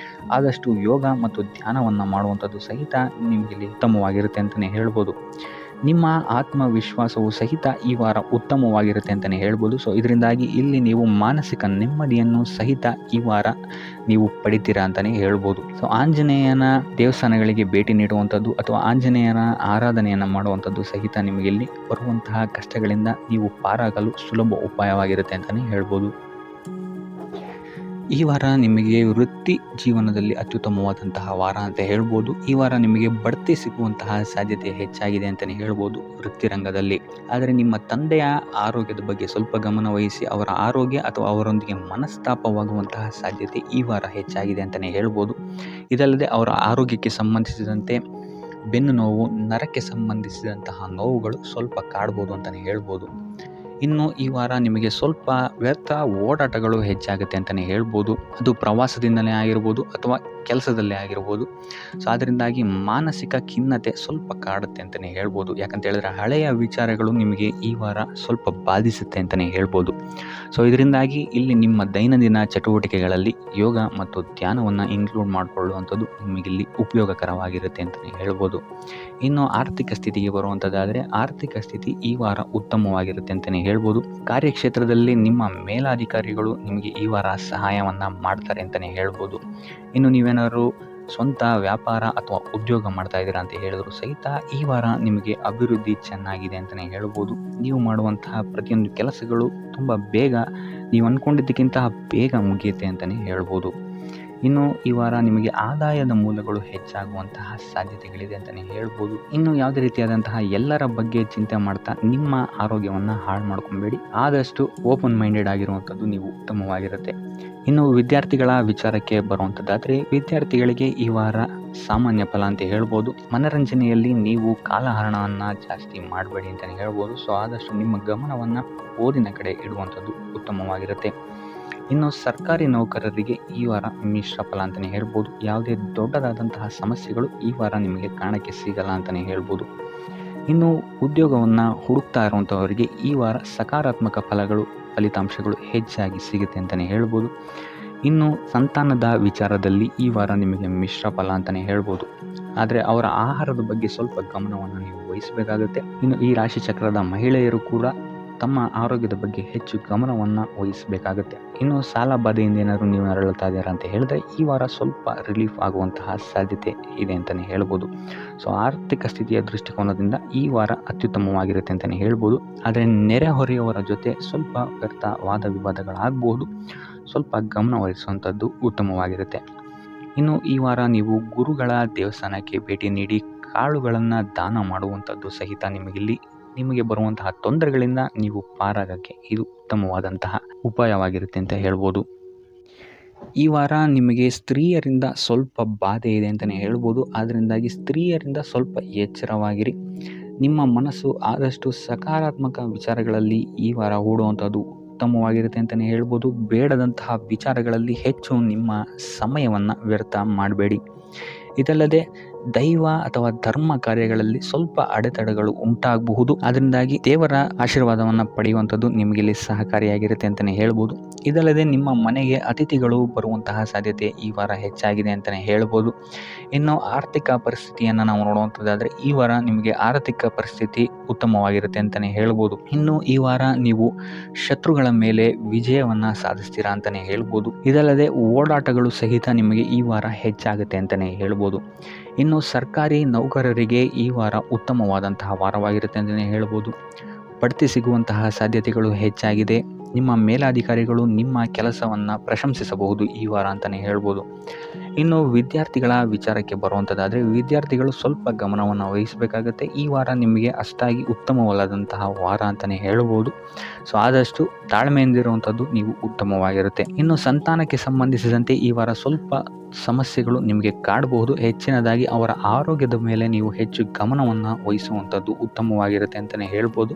ಆದಷ್ಟು ಯೋಗ ಮತ್ತು ಧ್ಯಾನವನ್ನು ಮಾಡುವಂಥದ್ದು ಸಹಿತ ನಿಮಗೆ ಇಲ್ಲಿ ಉತ್ತಮವಾಗಿರುತ್ತೆ ಅಂತಲೇ ಹೇಳ್ಬೋದು. ನಿಮ್ಮ ಆತ್ಮವಿಶ್ವಾಸವು ಸಹಿತ ಈ ವಾರ ಉತ್ತಮವಾಗಿರುತ್ತೆ ಅಂತಲೇ ಹೇಳ್ಬೋದು. ಸೊ ಇದರಿಂದಾಗಿ ಇಲ್ಲಿ ನೀವು ಮಾನಸಿಕ ನೆಮ್ಮದಿಯನ್ನು ಸಹಿತ ಈ ವಾರ ನೀವು ಪಡಿತೀರಾ ಅಂತಲೇ ಹೇಳ್ಬೋದು. ಸೊ ಆಂಜನೇಯನ ದೇವಸ್ಥಾನಗಳಿಗೆ ಭೇಟಿ ನೀಡುವಂಥದ್ದು ಅಥವಾ ಆಂಜನೇಯನ ಆರಾಧನೆಯನ್ನು ಮಾಡುವಂಥದ್ದು ಸಹಿತ ನಿಮಗೆ ಇಲ್ಲಿ ಬರುವಂತಹ ಕಷ್ಟಗಳಿಂದ ನೀವು ಪಾರಾಗಲು ಸುಲಭ ಉಪಾಯವಾಗಿರುತ್ತೆ ಅಂತಲೇ ಹೇಳ್ಬೋದು. ಈ ವಾರ ನಿಮಗೆ ವೃತ್ತಿ ಜೀವನದಲ್ಲಿ ಅತ್ಯುತ್ತಮವಾದಂತಹ ವಾರ ಅಂತ ಹೇಳ್ಬೋದು. ಈ ವಾರ ನಿಮಗೆ ಬಡ್ತಿ ಸಿಗುವಂತಹ ಸಾಧ್ಯತೆ ಹೆಚ್ಚಾಗಿದೆ ಅಂತಲೇ ಹೇಳ್ಬೋದು ವೃತ್ತಿ ರಂಗದಲ್ಲಿ. ಆದರೆ ನಿಮ್ಮ ತಂದೆಯ ಆರೋಗ್ಯದ ಬಗ್ಗೆ ಸ್ವಲ್ಪ ಗಮನ ವಹಿಸಿ, ಅವರ ಆರೋಗ್ಯ ಅಥವಾ ಅವರೊಂದಿಗೆ ಮನಸ್ತಾಪವಾಗುವಂತಹ ಸಾಧ್ಯತೆ ಈ ವಾರ ಹೆಚ್ಚಾಗಿದೆ ಅಂತಲೇ ಹೇಳ್ಬೋದು. ಇದಲ್ಲದೆ ಅವರ ಆರೋಗ್ಯಕ್ಕೆ ಸಂಬಂಧಿಸಿದಂತೆ ಬೆನ್ನು ನೋವು, ನರಕ್ಕೆ ಸಂಬಂಧಿಸಿದಂತಹ ನೋವುಗಳು ಸ್ವಲ್ಪ ಕಾಡ್ಬೋದು ಅಂತಲೇ ಹೇಳ್ಬೋದು. ಇನ್ನು ಈ ವಾರ ನಿಮಗೆ ಸ್ವಲ್ಪ ವ್ಯರ್ಥ ಓಡಾಟಗಳು ಹೆಚ್ಚಾಗುತ್ತೆ ಅಂತಲೇ ಹೇಳ್ಬೋದು. ಅದು ಪ್ರವಾಸದಿಂದಲೇ ಆಗಿರ್ಬೋದು ಅಥವಾ ಕೆಲಸದಲ್ಲೇ ಆಗಿರ್ಬೋದು. ಸೊ ಅದರಿಂದಾಗಿ ಮಾನಸಿಕ ಖಿನ್ನತೆ ಸ್ವಲ್ಪ ಕಾಡುತ್ತೆ ಅಂತಲೇ ಹೇಳ್ಬೋದು. ಯಾಕಂತ ಹೇಳಿದ್ರೆ ಹಳೆಯ ವಿಚಾರಗಳು ನಿಮಗೆ ಈ ವಾರ ಸ್ವಲ್ಪ ಬಾಧಿಸುತ್ತೆ ಅಂತಲೇ ಹೇಳ್ಬೋದು. ಸೊ ಇದರಿಂದಾಗಿ ಇಲ್ಲಿ ನಿಮ್ಮ ದೈನಂದಿನ ಚಟುವಟಿಕೆಗಳಲ್ಲಿ ಯೋಗ ಮತ್ತು ಧ್ಯಾನವನ್ನು ಇನ್ಕ್ಲೂಡ್ ಮಾಡಿಕೊಳ್ಳುವಂಥದ್ದು ನಿಮಗಿಲ್ಲಿ ಉಪಯೋಗಕರವಾಗಿರುತ್ತೆ ಅಂತಲೇ ಹೇಳ್ಬೋದು. ಇನ್ನು ಆರ್ಥಿಕ ಸ್ಥಿತಿಗೆ ಬರುವಂಥದ್ದಾದರೆ ಆರ್ಥಿಕ ಸ್ಥಿತಿ ಈ ವಾರ ಉತ್ತಮವಾಗಿರುತ್ತೆ ಅಂತಲೇ ಹೇಳ್ಬೋದು. ಕಾರ್ಯಕ್ಷೇತ್ರದಲ್ಲಿ ನಿಮ್ಮ ಮೇಲಾಧಿಕಾರಿಗಳು ನಿಮಗೆ ಈ ವಾರ ಸಹಾಯವನ್ನು ಮಾಡ್ತಾರೆ ಅಂತಲೇ ಹೇಳ್ಬೋದು. ಇನ್ನು ನೀವೇನಾದ್ರು ಸ್ವಂತ ವ್ಯಾಪಾರ ಅಥವಾ ಉದ್ಯೋಗ ಮಾಡ್ತಾ ಇದ್ದೀರಾ ಅಂತ ಹೇಳಿದ್ರು ಸಹಿತ ಈ ವಾರ ನಿಮಗೆ ಅಭಿವೃದ್ಧಿ ಚೆನ್ನಾಗಿದೆ ಅಂತಲೇ ಹೇಳ್ಬೋದು. ನೀವು ಮಾಡುವಂತಹ ಪ್ರತಿಯೊಂದು ಕೆಲಸಗಳು ತುಂಬ ಬೇಗ ನೀವು ಅಂದ್ಕೊಂಡಿದ್ದಕ್ಕಿಂತ ಬೇಗ ಮುಗಿಯುತ್ತೆ ಅಂತಲೇ ಹೇಳ್ಬೋದು. ಇನ್ನು ಈ ವಾರ ನಿಮಗೆ ಆದಾಯದ ಮೂಲಗಳು ಹೆಚ್ಚಾಗುವಂತಹ ಸಾಧ್ಯತೆಗಳಿದೆ ಅಂತಲೇ ಹೇಳ್ಬೋದು. ಇನ್ನು ಯಾವುದೇ ರೀತಿಯಾದಂತಹ ಎಲ್ಲರ ಬಗ್ಗೆ ಚಿಂತೆ ಮಾಡ್ತಾ ನಿಮ್ಮ ಆರೋಗ್ಯವನ್ನು ಹಾಳು ಮಾಡ್ಕೊಬೇಡಿ. ಆದಷ್ಟು ಓಪನ್ ಮೈಂಡೆಡ್ ಆಗಿರುವಂಥದ್ದು ನೀವು ಉತ್ತಮವಾಗಿರುತ್ತೆ. ಇನ್ನು ವಿದ್ಯಾರ್ಥಿಗಳ ವಿಚಾರಕ್ಕೆ ಬರುವಂಥದ್ದಾದರೆ ವಿದ್ಯಾರ್ಥಿಗಳಿಗೆ ಈ ವಾರ ಸಾಮಾನ್ಯ ಫಲ ಅಂತ ಹೇಳ್ಬೋದು. ಮನರಂಜನೆಯಲ್ಲಿ ನೀವು ಕಾಲಹರಣವನ್ನು ಜಾಸ್ತಿ ಮಾಡಬೇಡಿ ಅಂತಲೇ ಹೇಳ್ಬೋದು. ಸೊ ಆದಷ್ಟು ನಿಮ್ಮ ಗಮನವನ್ನು ಓದಿನ ಕಡೆ ಇಡುವಂಥದ್ದು ಉತ್ತಮವಾಗಿರುತ್ತೆ. ಇನ್ನು ಸರ್ಕಾರಿ ನೌಕರರಿಗೆ ಈ ವಾರ ಮಿಶ್ರ ಫಲ ಅಂತಲೇ ಹೇಳ್ಬೋದು. ಯಾವುದೇ ದೊಡ್ಡದಾದಂತಹ ಸಮಸ್ಯೆಗಳು ಈ ವಾರ ನಿಮಗೆ ಕಾಣಕ್ಕೆ ಸಿಗಲ್ಲ ಅಂತಲೇ ಹೇಳ್ಬೋದು. ಇನ್ನು ಉದ್ಯೋಗವನ್ನು ಹುಡುಕ್ತಾ ಇರುವಂಥವರಿಗೆ ಈ ವಾರ ಸಕಾರಾತ್ಮಕ ಫಲಿತಾಂಶಗಳು ಹೆಚ್ಚಾಗಿ ಸಿಗುತ್ತೆ ಅಂತಲೇ ಹೇಳ್ಬೋದು. ಇನ್ನು ಸಂತಾನದ ವಿಚಾರದಲ್ಲಿ ಈ ವಾರ ನಿಮಗೆ ಮಿಶ್ರ ಫಲ ಅಂತಲೇ ಹೇಳ್ಬೋದು. ಆದರೆ ಅವರ ಆಹಾರದ ಬಗ್ಗೆ ಸ್ವಲ್ಪ ಗಮನವನ್ನು ನೀವು ವಹಿಸಬೇಕಾಗುತ್ತೆ. ಇನ್ನು ಈ ರಾಶಿ ಚಕ್ರದ ಮಹಿಳೆಯರು ಕೂಡ ತಮ್ಮ ಆರೋಗ್ಯದ ಬಗ್ಗೆ ಹೆಚ್ಚು ಗಮನವನ್ನು ವಹಿಸಬೇಕಾಗುತ್ತೆ. ಇನ್ನು ಸಾಲ ಬಾಧೆಯಿಂದ ಏನಾದರೂ ನೀವು ನರಳುತ್ತಾ ಇದ್ದೀರಾ ಅಂತ ಹೇಳಿದ್ರೆ ಈ ವಾರ ಸ್ವಲ್ಪ ರಿಲೀಫ್ ಆಗುವಂತಹ ಸಾಧ್ಯತೆ ಇದೆ ಅಂತಲೇ ಹೇಳ್ಬೋದು. ಸೊ ಆರ್ಥಿಕ ಸ್ಥಿತಿಯ ದೃಷ್ಟಿಕೋನದಿಂದ ಈ ವಾರ ಅತ್ಯುತ್ತಮವಾಗಿರುತ್ತೆ ಅಂತಲೇ ಹೇಳ್ಬೋದು. ಆದರೆ ನೆರೆಹೊರೆಯವರ ಜೊತೆ ಸ್ವಲ್ಪ ವ್ಯರ್ಥ ವಾದ ವಿವಾದಗಳಾಗಬಹುದು. ಸ್ವಲ್ಪ ಗಮನ ವಹಿಸುವಂಥದ್ದು ಉತ್ತಮವಾಗಿರುತ್ತೆ. ಇನ್ನು ಈ ವಾರ ನೀವು ಗುರುಗಳ ದೇವಸ್ಥಾನಕ್ಕೆ ಭೇಟಿ ನೀಡಿ ಕಾಳುಗಳನ್ನು ದಾನ ಮಾಡುವಂಥದ್ದು ಸಹಿತ ನಿಮಗೆ ಬರುವಂತಹ ತೊಂದರೆಗಳಿಂದ ನೀವು ಪಾರಾಗಕ್ಕೆ ಇದು ಉತ್ತಮವಾದಂತಹ ಉಪಾಯವಾಗಿರುತ್ತೆ ಅಂತ ಹೇಳ್ಬೋದು. ಈ ವಾರ ನಿಮಗೆ ಸ್ತ್ರೀಯರಿಂದ ಸ್ವಲ್ಪ ಬಾಧೆ ಇದೆ ಅಂತಲೇ ಹೇಳ್ಬೋದು. ಅದರಿಂದಾಗಿ ಸ್ತ್ರೀಯರಿಂದ ಸ್ವಲ್ಪ ಎಚ್ಚರವಾಗಿರಿ. ನಿಮ್ಮ ಮನಸ್ಸು ಆದಷ್ಟು ಸಕಾರಾತ್ಮಕ ವಿಚಾರಗಳಲ್ಲಿ ಈ ವಾರ ಹೂಡುವಂಥದ್ದು ಉತ್ತಮವಾಗಿರುತ್ತೆ ಅಂತಲೇ ಹೇಳ್ಬೋದು. ಬೇಡದಂತಹ ವಿಚಾರಗಳಲ್ಲಿ ಹೆಚ್ಚು ನಿಮ್ಮ ಸಮಯವನ್ನು ವ್ಯರ್ಥ ಮಾಡಬೇಡಿ. ಇದಲ್ಲದೆ ದೈವ ಅಥವಾ ಧರ್ಮ ಕಾರ್ಯಗಳಲ್ಲಿ ಸ್ವಲ್ಪ ಅಡೆತಡೆಗಳು ಉಂಟಾಗಬಹುದು. ಅದರಿಂದಾಗಿ ದೇವರ ಆಶೀರ್ವಾದವನ್ನು ಪಡೆಯುವಂಥದ್ದು ನಿಮಗಿಲ್ಲಿ ಸಹಕಾರಿಯಾಗಿರುತ್ತೆ ಅಂತಲೇ ಹೇಳ್ಬೋದು. ಇದಲ್ಲದೆ ನಿಮ್ಮ ಮನೆಗೆ ಅತಿಥಿಗಳು ಬರುವಂತಹ ಸಾಧ್ಯತೆ ಈ ವಾರ ಹೆಚ್ಚಾಗಿದೆ ಅಂತಲೇ ಹೇಳ್ಬೋದು. ಇನ್ನು ಆರ್ಥಿಕ ಪರಿಸ್ಥಿತಿಯನ್ನು ನಾವು ನೋಡುವಂಥದ್ದಾದರೆ ಈ ವಾರ ನಿಮಗೆ ಆರ್ಥಿಕ ಪರಿಸ್ಥಿತಿ ಉತ್ತಮವಾಗಿರುತ್ತೆ ಅಂತಲೇ ಹೇಳ್ಬೋದು. ಇನ್ನು ಈ ವಾರ ನೀವು ಶತ್ರುಗಳ ಮೇಲೆ ವಿಜಯವನ್ನು ಸಾಧಿಸ್ತೀರಾ ಅಂತಲೇ ಹೇಳ್ಬೋದು. ಇದಲ್ಲದೆ ಓಡಾಟಗಳು ಸಹಿತ ನಿಮಗೆ ಈ ವಾರ ಹೆಚ್ಚಾಗುತ್ತೆ ಅಂತಲೇ ಹೇಳ್ಬೋದು. ಇನ್ನು ಸರ್ಕಾರಿ ನೌಕರರಿಗೆ ಈ ವಾರ ಉತ್ತಮವಾದಂತಹ ವಾರವಾಗಿರುತ್ತೆ ಅಂತಲೇ ಹೇಳ್ಬೋದು. ಬಡ್ತಿ ಸಿಗುವಂತಹ ಸಾಧ್ಯತೆಗಳು ಹೆಚ್ಚಾಗಿದೆ. ನಿಮ್ಮ ಮೇಲಾಧಿಕಾರಿಗಳು ನಿಮ್ಮ ಕೆಲಸವನ್ನು ಪ್ರಶಂಸಿಸಬಹುದು ಈ ವಾರ ಅಂತಲೇ ಹೇಳ್ಬೋದು. ಇನ್ನು ವಿದ್ಯಾರ್ಥಿಗಳ ವಿಚಾರಕ್ಕೆ ಬರುವಂಥದ್ದಾದರೆ ವಿದ್ಯಾರ್ಥಿಗಳು ಸ್ವಲ್ಪ ಗಮನವನ್ನು ವಹಿಸಬೇಕಾಗುತ್ತೆ. ಈ ವಾರ ನಿಮಗೆ ಅಷ್ಟಾಗಿ ಉತ್ತಮವಲ್ಲದಂತಹ ವಾರ ಅಂತಲೇ ಹೇಳ್ಬೋದು. ಸೊ ಆದಷ್ಟು ತಾಳ್ಮೆಯಿಂದಿರುವಂಥದ್ದು ನೀವು ಉತ್ತಮವಾಗಿರುತ್ತೆ. ಇನ್ನು ಸಂತಾನಕ್ಕೆ ಸಂಬಂಧಿಸಿದಂತೆ ಈ ವಾರ ಸ್ವಲ್ಪ ಸಮಸ್ಯೆಗಳು ನಿಮಗೆ ಕಾಡಬಹುದು. ಹೆಚ್ಚಿನದಾಗಿ ಅವರ ಆರೋಗ್ಯದ ಮೇಲೆ ನೀವು ಹೆಚ್ಚು ಗಮನವನ್ನು ವಹಿಸುವಂಥದ್ದು ಉತ್ತಮವಾಗಿರುತ್ತೆ ಅಂತಲೇ ಹೇಳ್ಬೋದು.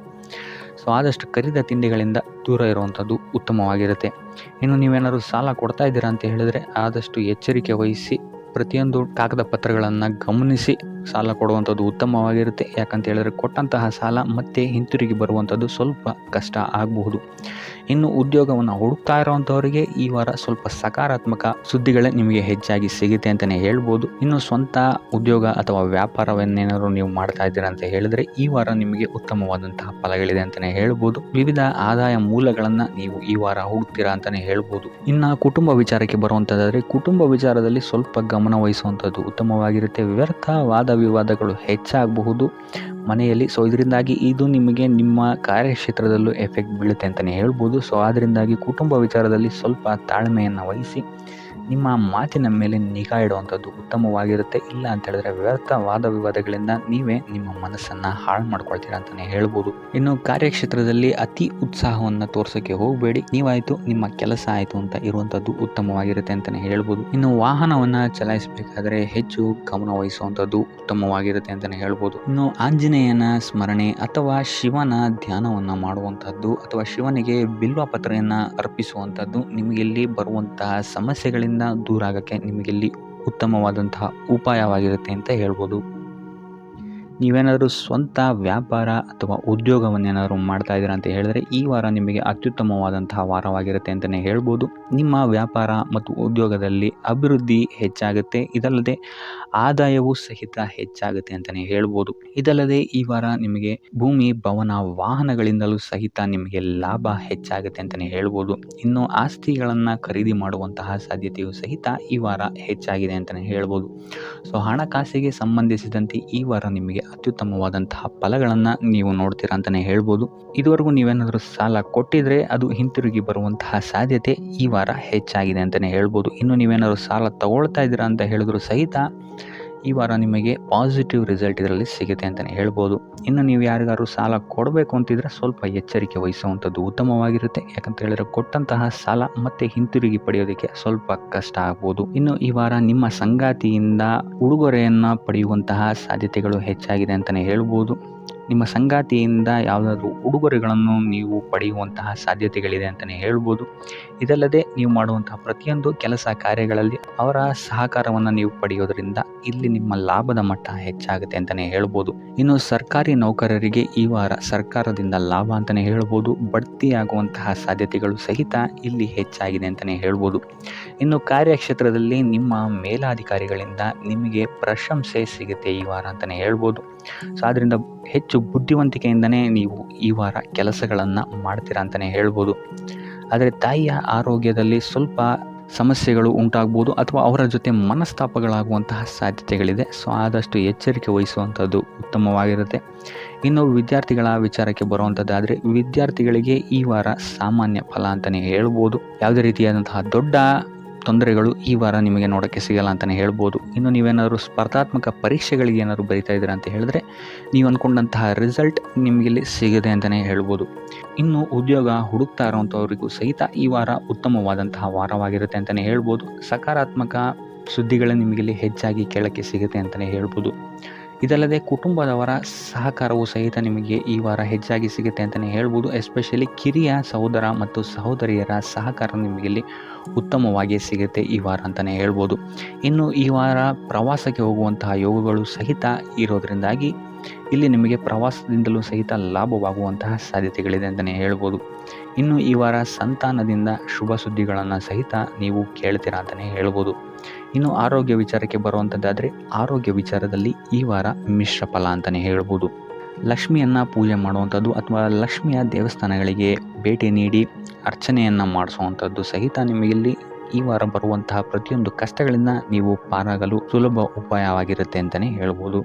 ಸೊ ಆದಷ್ಟು ಕರಿದ ತಿಂಡಿಗಳಿಂದ ದೂರ ಇರುವಂಥದ್ದು ಉತ್ತಮವಾಗಿರುತ್ತೆ. ಇನ್ನು ನೀವೇನಾದ್ರು ಸಾಲ ಕೊಡ್ತಾ ಇದ್ದೀರಾ ಅಂತ ಹೇಳಿದ್ರೆ ಆದಷ್ಟು ಎಚ್ಚರಿಕೆ ವಹಿಸಿ ಪ್ರತಿಯೊಂದು ಕಾಗದ ಪತ್ರಗಳನ್ನು ಗಮನಿಸಿ ಸಾಲ ಕೊಡುವಂಥದ್ದು ಉತ್ತಮವಾಗಿರುತ್ತೆ. ಯಾಕಂತ ಹೇಳಿದ್ರೆ ಕೊಟ್ಟಂತಹ ಸಾಲ ಮತ್ತೆ ಹಿಂತಿರುಗಿ ಬರುವಂಥದ್ದು ಸ್ವಲ್ಪ ಕಷ್ಟ ಆಗಬಹುದು. ಇನ್ನು ಉದ್ಯೋಗವನ್ನು ಹುಡುಕ್ತಾ ಇರುವಂಥವರಿಗೆ ಈ ವಾರ ಸ್ವಲ್ಪ ಸಕಾರಾತ್ಮಕ ಸುದ್ದಿಗಳೇ ನಿಮಗೆ ಹೆಚ್ಚಾಗಿ ಸಿಗುತ್ತೆ ಅಂತಲೇ ಹೇಳ್ಬೋದು. ಇನ್ನು ಸ್ವಂತ ಉದ್ಯೋಗ ಅಥವಾ ವ್ಯಾಪಾರವನ್ನೇನಾದ್ರು ನೀವು ಮಾಡ್ತಾ ಇದ್ದೀರಾ ಅಂತ ಹೇಳಿದ್ರೆ ಈ ವಾರ ನಿಮಗೆ ಉತ್ತಮವಾದಂತಹ ಫಲಗಳಿದೆ ಅಂತಲೇ ಹೇಳ್ಬೋದು. ವಿವಿಧ ಆದಾಯ ಮೂಲಗಳನ್ನು ನೀವು ಈ ವಾರ ಹುಡುಕ್ತೀರಾ ಅಂತಲೇ ಹೇಳ್ಬೋದು. ಇನ್ನು ಕುಟುಂಬ ವಿಚಾರಕ್ಕೆ ಬರುವಂಥದ್ದಾದರೆ ಕುಟುಂಬ ವಿಚಾರದಲ್ಲಿ ಸ್ವಲ್ಪ ಗಮನ ವಹಿಸುವಂಥದ್ದು ಉತ್ತಮವಾಗಿರುತ್ತೆ. ವ್ಯರ್ಥ ವಾದ ವಿವಾದಗಳು ಹೆಚ್ಚಾಗಬಹುದು ಮನೆಯಲ್ಲಿ. ಸೊ ಇದರಿಂದಾಗಿ ಇದು ನಿಮಗೆ ನಿಮ್ಮ ಕಾರ್ಯಕ್ಷೇತ್ರದಲ್ಲೂ ಎಫೆಕ್ಟ್ ಬೀಳುತ್ತೆ ಅಂತಲೇ ಹೇಳ್ಬೋದು. ಸೊ ಅದರಿಂದಾಗಿ ಕುಟುಂಬ ವಿಚಾರದಲ್ಲಿ ಸ್ವಲ್ಪ ತಾಳ್ಮೆಯನ್ನು ವಹಿಸಿ ನಿಮ್ಮ ಮಾತಿನ ಮೇಲೆ ನಿಗಾ ಇಡುವಂಥದ್ದು ಉತ್ತಮವಾಗಿರುತ್ತೆ. ಇಲ್ಲ ಅಂತ ಹೇಳಿದ್ರೆ ವ್ಯರ್ಥ ವಾದ ವಿವಾದಗಳಿಂದ ನೀವೇ ನಿಮ್ಮ ಮನಸ್ಸನ್ನು ಹಾಳು ಮಾಡ್ಕೊಳ್ತೀರಾ ಅಂತಲೇ ಹೇಳ್ಬೋದು. ಇನ್ನು ಕಾರ್ಯಕ್ಷೇತ್ರದಲ್ಲಿ ಅತಿ ಉತ್ಸಾಹವನ್ನು ತೋರ್ಸೋಕ್ಕೆ ಹೋಗಬೇಡಿ. ನೀವಾಯಿತು ನಿಮ್ಮ ಕೆಲಸ ಆಯಿತು ಅಂತ ಇರುವಂಥದ್ದು ಉತ್ತಮವಾಗಿರುತ್ತೆ ಅಂತಲೇ ಹೇಳ್ಬೋದು. ಇನ್ನು ವಾಹನವನ್ನು ಚಲಾಯಿಸಬೇಕಾದ್ರೆ ಹೆಚ್ಚು ಗಮನ ವಹಿಸುವಂಥದ್ದು ಉತ್ತಮವಾಗಿರುತ್ತೆ ಅಂತಲೇ ಹೇಳ್ಬೋದು. ಇನ್ನು ಆಂಜನೇಯನ ಸ್ಮರಣೆ ಅಥವಾ ಶಿವನ ಧ್ಯಾನವನ್ನು ಮಾಡುವಂಥದ್ದು ಅಥವಾ ಶಿವನಿಗೆ ಬಿಲ್ವ ಪತ್ರೆಯನ್ನು ಅರ್ಪಿಸುವಂಥದ್ದು ನಿಮಗಿಲ್ಲಿ ಬರುವಂತಹ ಸಮಸ್ಯೆಗಳಿಂದ ದೂರ ಆಗೋಕ್ಕೆ ನಿಮಗಿಲ್ಲಿ ಉತ್ತಮವಾದಂತಹ ಉಪಾಯವಾಗಿರುತ್ತೆ ಅಂತ ಹೇಳ್ಬೋದು. ನೀವೇನಾದರೂ ಸ್ವಂತ ವ್ಯಾಪಾರ ಅಥವಾ ಉದ್ಯೋಗವನ್ನೇನಾದರೂ ಮಾಡ್ತಾ ಇದ್ದೀರಾ ಅಂತ ಹೇಳಿದ್ರೆ ಈ ವಾರ ನಿಮಗೆ ಅತ್ಯುತ್ತಮವಾದಂತಹ ವಾರವಾಗಿರುತ್ತೆ ಅಂತಲೇ ಹೇಳ್ಬೋದು. ನಿಮ್ಮ ವ್ಯಾಪಾರ ಮತ್ತು ಉದ್ಯೋಗದಲ್ಲಿ ಅಭಿವೃದ್ಧಿ ಹೆಚ್ಚಾಗುತ್ತೆ. ಇದಲ್ಲದೆ ಆದಾಯವೂ ಸಹಿತ ಹೆಚ್ಚಾಗುತ್ತೆ ಅಂತಲೇ ಹೇಳ್ಬೋದು. ಇದಲ್ಲದೆ ಈ ವಾರ ನಿಮಗೆ ಭೂಮಿ, ಭವನ, ವಾಹನಗಳಿಂದಲೂ ಸಹಿತ ನಿಮಗೆ ಲಾಭ ಹೆಚ್ಚಾಗುತ್ತೆ ಅಂತಲೇ ಹೇಳ್ಬೋದು. ಇನ್ನು ಆಸ್ತಿಗಳನ್ನು ಖರೀದಿ ಮಾಡುವಂತಹ ಸಾಧ್ಯತೆಯೂ ಸಹಿತ ಈ ವಾರ ಹೆಚ್ಚಾಗಿದೆ ಅಂತಲೇ ಹೇಳ್ಬೋದು. ಸೊ ಹಣಕಾಸಿಗೆ ಸಂಬಂಧಿಸಿದಂತೆ ಈ ವಾರ ನಿಮಗೆ ಅತ್ಯುತ್ತಮವಾದಂತಹ ಫಲಗಳನ್ನು ನೀವು ನೋಡ್ತೀರಾ ಅಂತಲೇ ಹೇಳ್ಬೋದು. ಇದುವರೆಗೂ ನೀವೇನಾದರೂ ಸಾಲ ಕೊಟ್ಟಿದ್ರೆ ಅದು ಹಿಂತಿರುಗಿ ಬರುವಂತಹ ಸಾಧ್ಯತೆ ಈ ವಾರ ಹೆಚ್ಚಾಗಿದೆ ಅಂತಲೇ ಹೇಳ್ಬೋದು. ಇನ್ನು ನೀವೇನಾದರೂ ಸಾಲ ತಗೊಳ್ತಾ ಇದ್ದೀರಾ ಅಂತ ಹೇಳಿದ್ರು ಸಹಿತ ಈ ವಾರ ನಿಮಗೆ ಪಾಸಿಟಿವ್ ರಿಸಲ್ಟ್ ಇದರಲ್ಲಿ ಸಿಗುತ್ತೆ ಅಂತಲೇ ಹೇಳ್ಬೋದು. ಇನ್ನು ನೀವು ಯಾರಿಗಾದ್ರು ಸಾಲ ಕೊಡಬೇಕು ಅಂತಿದ್ರೆ ಸ್ವಲ್ಪ ಎಚ್ಚರಿಕೆ ವಹಿಸುವಂಥದ್ದು ಉತ್ತಮವಾಗಿರುತ್ತೆ. ಯಾಕಂತ ಹೇಳಿದ್ರೆ ಕೊಟ್ಟಂತಹ ಸಾಲ ಮತ್ತೆ ಹಿಂತಿರುಗಿ ಪಡೆಯೋದಕ್ಕೆ ಸ್ವಲ್ಪ ಕಷ್ಟ ಆಗ್ಬೋದು. ಇನ್ನು ಈ ವಾರ ನಿಮ್ಮ ಸಂಗಾತಿಯಿಂದ ಉಡುಗೊರೆಯನ್ನು ಪಡೆಯುವಂತಹ ಸಾಧ್ಯತೆಗಳು ಹೆಚ್ಚಾಗಿದೆ ಅಂತಲೇ ಹೇಳ್ಬೋದು. ನಿಮ್ಮ ಸಂಗಾತಿಯಿಂದ ಯಾವುದಾದ್ರೂ ಉಡುಗೊರೆಗಳನ್ನು ನೀವು ಪಡೆಯುವಂತಹ ಸಾಧ್ಯತೆಗಳಿದೆ ಅಂತಲೇ ಹೇಳ್ಬೋದು. ಇದಲ್ಲದೆ ನೀವು ಮಾಡುವಂತಹ ಪ್ರತಿಯೊಂದು ಕೆಲಸ ಕಾರ್ಯಗಳಲ್ಲಿ ಅವರ ಸಹಕಾರವನ್ನು ನೀವು ಪಡೆಯೋದ್ರಿಂದ ಇಲ್ಲಿ ನಿಮ್ಮ ಲಾಭದ ಮಟ್ಟ ಹೆಚ್ಚಾಗುತ್ತೆ ಅಂತಲೇ ಹೇಳ್ಬೋದು. ಇನ್ನು ಸರ್ಕಾರಿ ನೌಕರರಿಗೆ ಈ ವಾರ ಸರ್ಕಾರದಿಂದ ಲಾಭ ಅಂತಲೇ ಹೇಳ್ಬೋದು. ಬಡ್ತಿಯಾಗುವಂತಹ ಸಾಧ್ಯತೆಗಳು ಸಹಿತ ಇಲ್ಲಿ ಹೆಚ್ಚಾಗಿದೆ ಅಂತಲೇ ಹೇಳ್ಬೋದು. ಇನ್ನು ಕಾರ್ಯಕ್ಷೇತ್ರದಲ್ಲಿ ನಿಮ್ಮ ಮೇಲಾಧಿಕಾರಿಗಳಿಂದ ನಿಮಗೆ ಪ್ರಶಂಸೆ ಸಿಗುತ್ತೆ ಈ ವಾರ ಅಂತಲೇ ಹೇಳ್ಬೋದು. ಸೊ ಅದರಿಂದ ಹೆಚ್ಚು ಬುದ್ಧಿವಂತಿಕೆಯಿಂದನೇ ನೀವು ಈ ವಾರ ಕೆಲಸಗಳನ್ನು ಮಾಡ್ತೀರಾ ಅಂತಲೇ ಹೇಳ್ಬೋದು. ಆದರೆ ತಾಯಿಯ ಆರೋಗ್ಯದಲ್ಲಿ ಸ್ವಲ್ಪ ಸಮಸ್ಯೆಗಳು ಉಂಟಾಗ್ಬೋದು ಅಥವಾ ಅವರ ಜೊತೆ ಮನಸ್ತಾಪಗಳಾಗುವಂತಹ ಸಾಧ್ಯತೆಗಳಿದೆ. ಸೊ ಆದಷ್ಟು ಎಚ್ಚರಿಕೆ ವಹಿಸುವಂಥದ್ದು ಉತ್ತಮವಾಗಿರುತ್ತೆ. ಇನ್ನು ವಿದ್ಯಾರ್ಥಿಗಳ ವಿಚಾರಕ್ಕೆ ಬರುವಂಥದ್ದಾದರೆ ವಿದ್ಯಾರ್ಥಿಗಳಿಗೆ ಈ ವಾರ ಸಾಮಾನ್ಯ ಫಲ ಅಂತಲೇ ಹೇಳ್ಬೋದು. ಯಾವುದೇ ರೀತಿಯಾದಂತಹ ದೊಡ್ಡ ತೊಂದರೆಗಳು ಈ ವಾರ ನಿಮಗೆ ನೋಡೋಕ್ಕೆ ಸಿಗಲ್ಲ ಅಂತಲೇ ಹೇಳ್ಬೋದು. ಇನ್ನು ನೀವೇನಾದರೂ ಸ್ಪರ್ಧಾತ್ಮಕ ಪರೀಕ್ಷೆಗಳಿಗೆ ಏನಾದರೂ ಬರೀತಾ ಇದ್ದೀರಾ ಅಂತ ಹೇಳಿದ್ರೆ ನೀವು ಅಂದ್ಕೊಂಡಂತಹ ರಿಸಲ್ಟ್ ನಿಮಗಿಲ್ಲಿ ಸಿಗದೆ ಅಂತಲೇ ಹೇಳ್ಬೋದು. ಇನ್ನು ಉದ್ಯೋಗ ಹುಡುಕ್ತಾ ಇರೋವಂಥವ್ರಿಗೂ ಸಹಿತ ಈ ವಾರ ಉತ್ತಮವಾದಂತಹ ವಾರವಾಗಿರುತ್ತೆ ಅಂತಲೇ ಹೇಳ್ಬೋದು. ಸಕಾರಾತ್ಮಕ ಸುದ್ದಿಗಳೇ ನಿಮಗಿಲ್ಲಿ ಹೆಚ್ಚಾಗಿ ಕೇಳೋಕ್ಕೆ ಸಿಗುತ್ತೆ ಅಂತಲೇ ಹೇಳ್ಬೋದು. ಇದಲ್ಲದೆ ಕುಟುಂಬದವರ ಸಹಕಾರವೂ ಸಹಿತ ನಿಮಗೆ ಈ ವಾರ ಹೆಚ್ಚಾಗಿ ಸಿಗುತ್ತೆ ಅಂತಲೇ ಹೇಳ್ಬೋದು. ಎಸ್ಪೆಷಲಿ ಕಿರಿಯ ಸಹೋದರ ಮತ್ತು ಸಹೋದರಿಯರ ಸಹಕಾರ ನಿಮಗಿಲ್ಲಿ ಉತ್ತಮವಾಗಿ ಸಿಗುತ್ತೆ ಈ ವಾರ ಅಂತಲೇ ಹೇಳ್ಬೋದು. ಇನ್ನು ಈ ವಾರ ಪ್ರವಾಸಕ್ಕೆ ಹೋಗುವಂತಹ ಯೋಗಗಳು ಸಹಿತ ಇರೋದರಿಂದಾಗಿ ಇಲ್ಲಿ ನಿಮಗೆ ಪ್ರವಾಸದಿಂದಲೂ ಸಹಿತ ಲಾಭವಾಗುವಂತಹ ಸಾಧ್ಯತೆಗಳಿದೆ ಅಂತಲೇ ಹೇಳ್ಬೋದು. ಇನ್ನು ಈ ವಾರ ಸಂತಾನದಿಂದ ಶುಭ ಸುದ್ದಿಗಳನ್ನು ಸಹಿತ ನೀವು ಕೇಳ್ತೀರಾ ಅಂತಲೇ ಹೇಳ್ಬೋದು. ಇನ್ನು ಆರೋಗ್ಯ ವಿಚಾರಕ್ಕೆ ಬರುವಂಥದ್ದಾದರೆ ಆರೋಗ್ಯ ವಿಚಾರದಲ್ಲಿ ಈ ವಾರ ಮಿಶ್ರ ಫಲ ಅಂತಲೇ ಹೇಳ್ಬೋದು. ಲಕ್ಷ್ಮಿಯನ್ನು ಪೂಜೆ ಮಾಡುವಂಥದ್ದು ಅಥವಾ ಲಕ್ಷ್ಮಿಯ ದೇವಸ್ಥಾನಗಳಿಗೆ ಭೇಟಿ ನೀಡಿ ಅರ್ಚನೆಯನ್ನು ಮಾಡಿಸುವಂಥದ್ದು ಸಹಿತ ನಿಮಗಿಲ್ಲಿ ಈ ವಾರ ಬರುವಂತಹ ಪ್ರತಿಯೊಂದು ಕಷ್ಟಗಳಿಂದ ನೀವು ಪಾರಾಗಲು ಸುಲಭ ಉಪಾಯವಾಗಿರುತ್ತೆ ಅಂತಲೇ ಹೇಳ್ಬೋದು.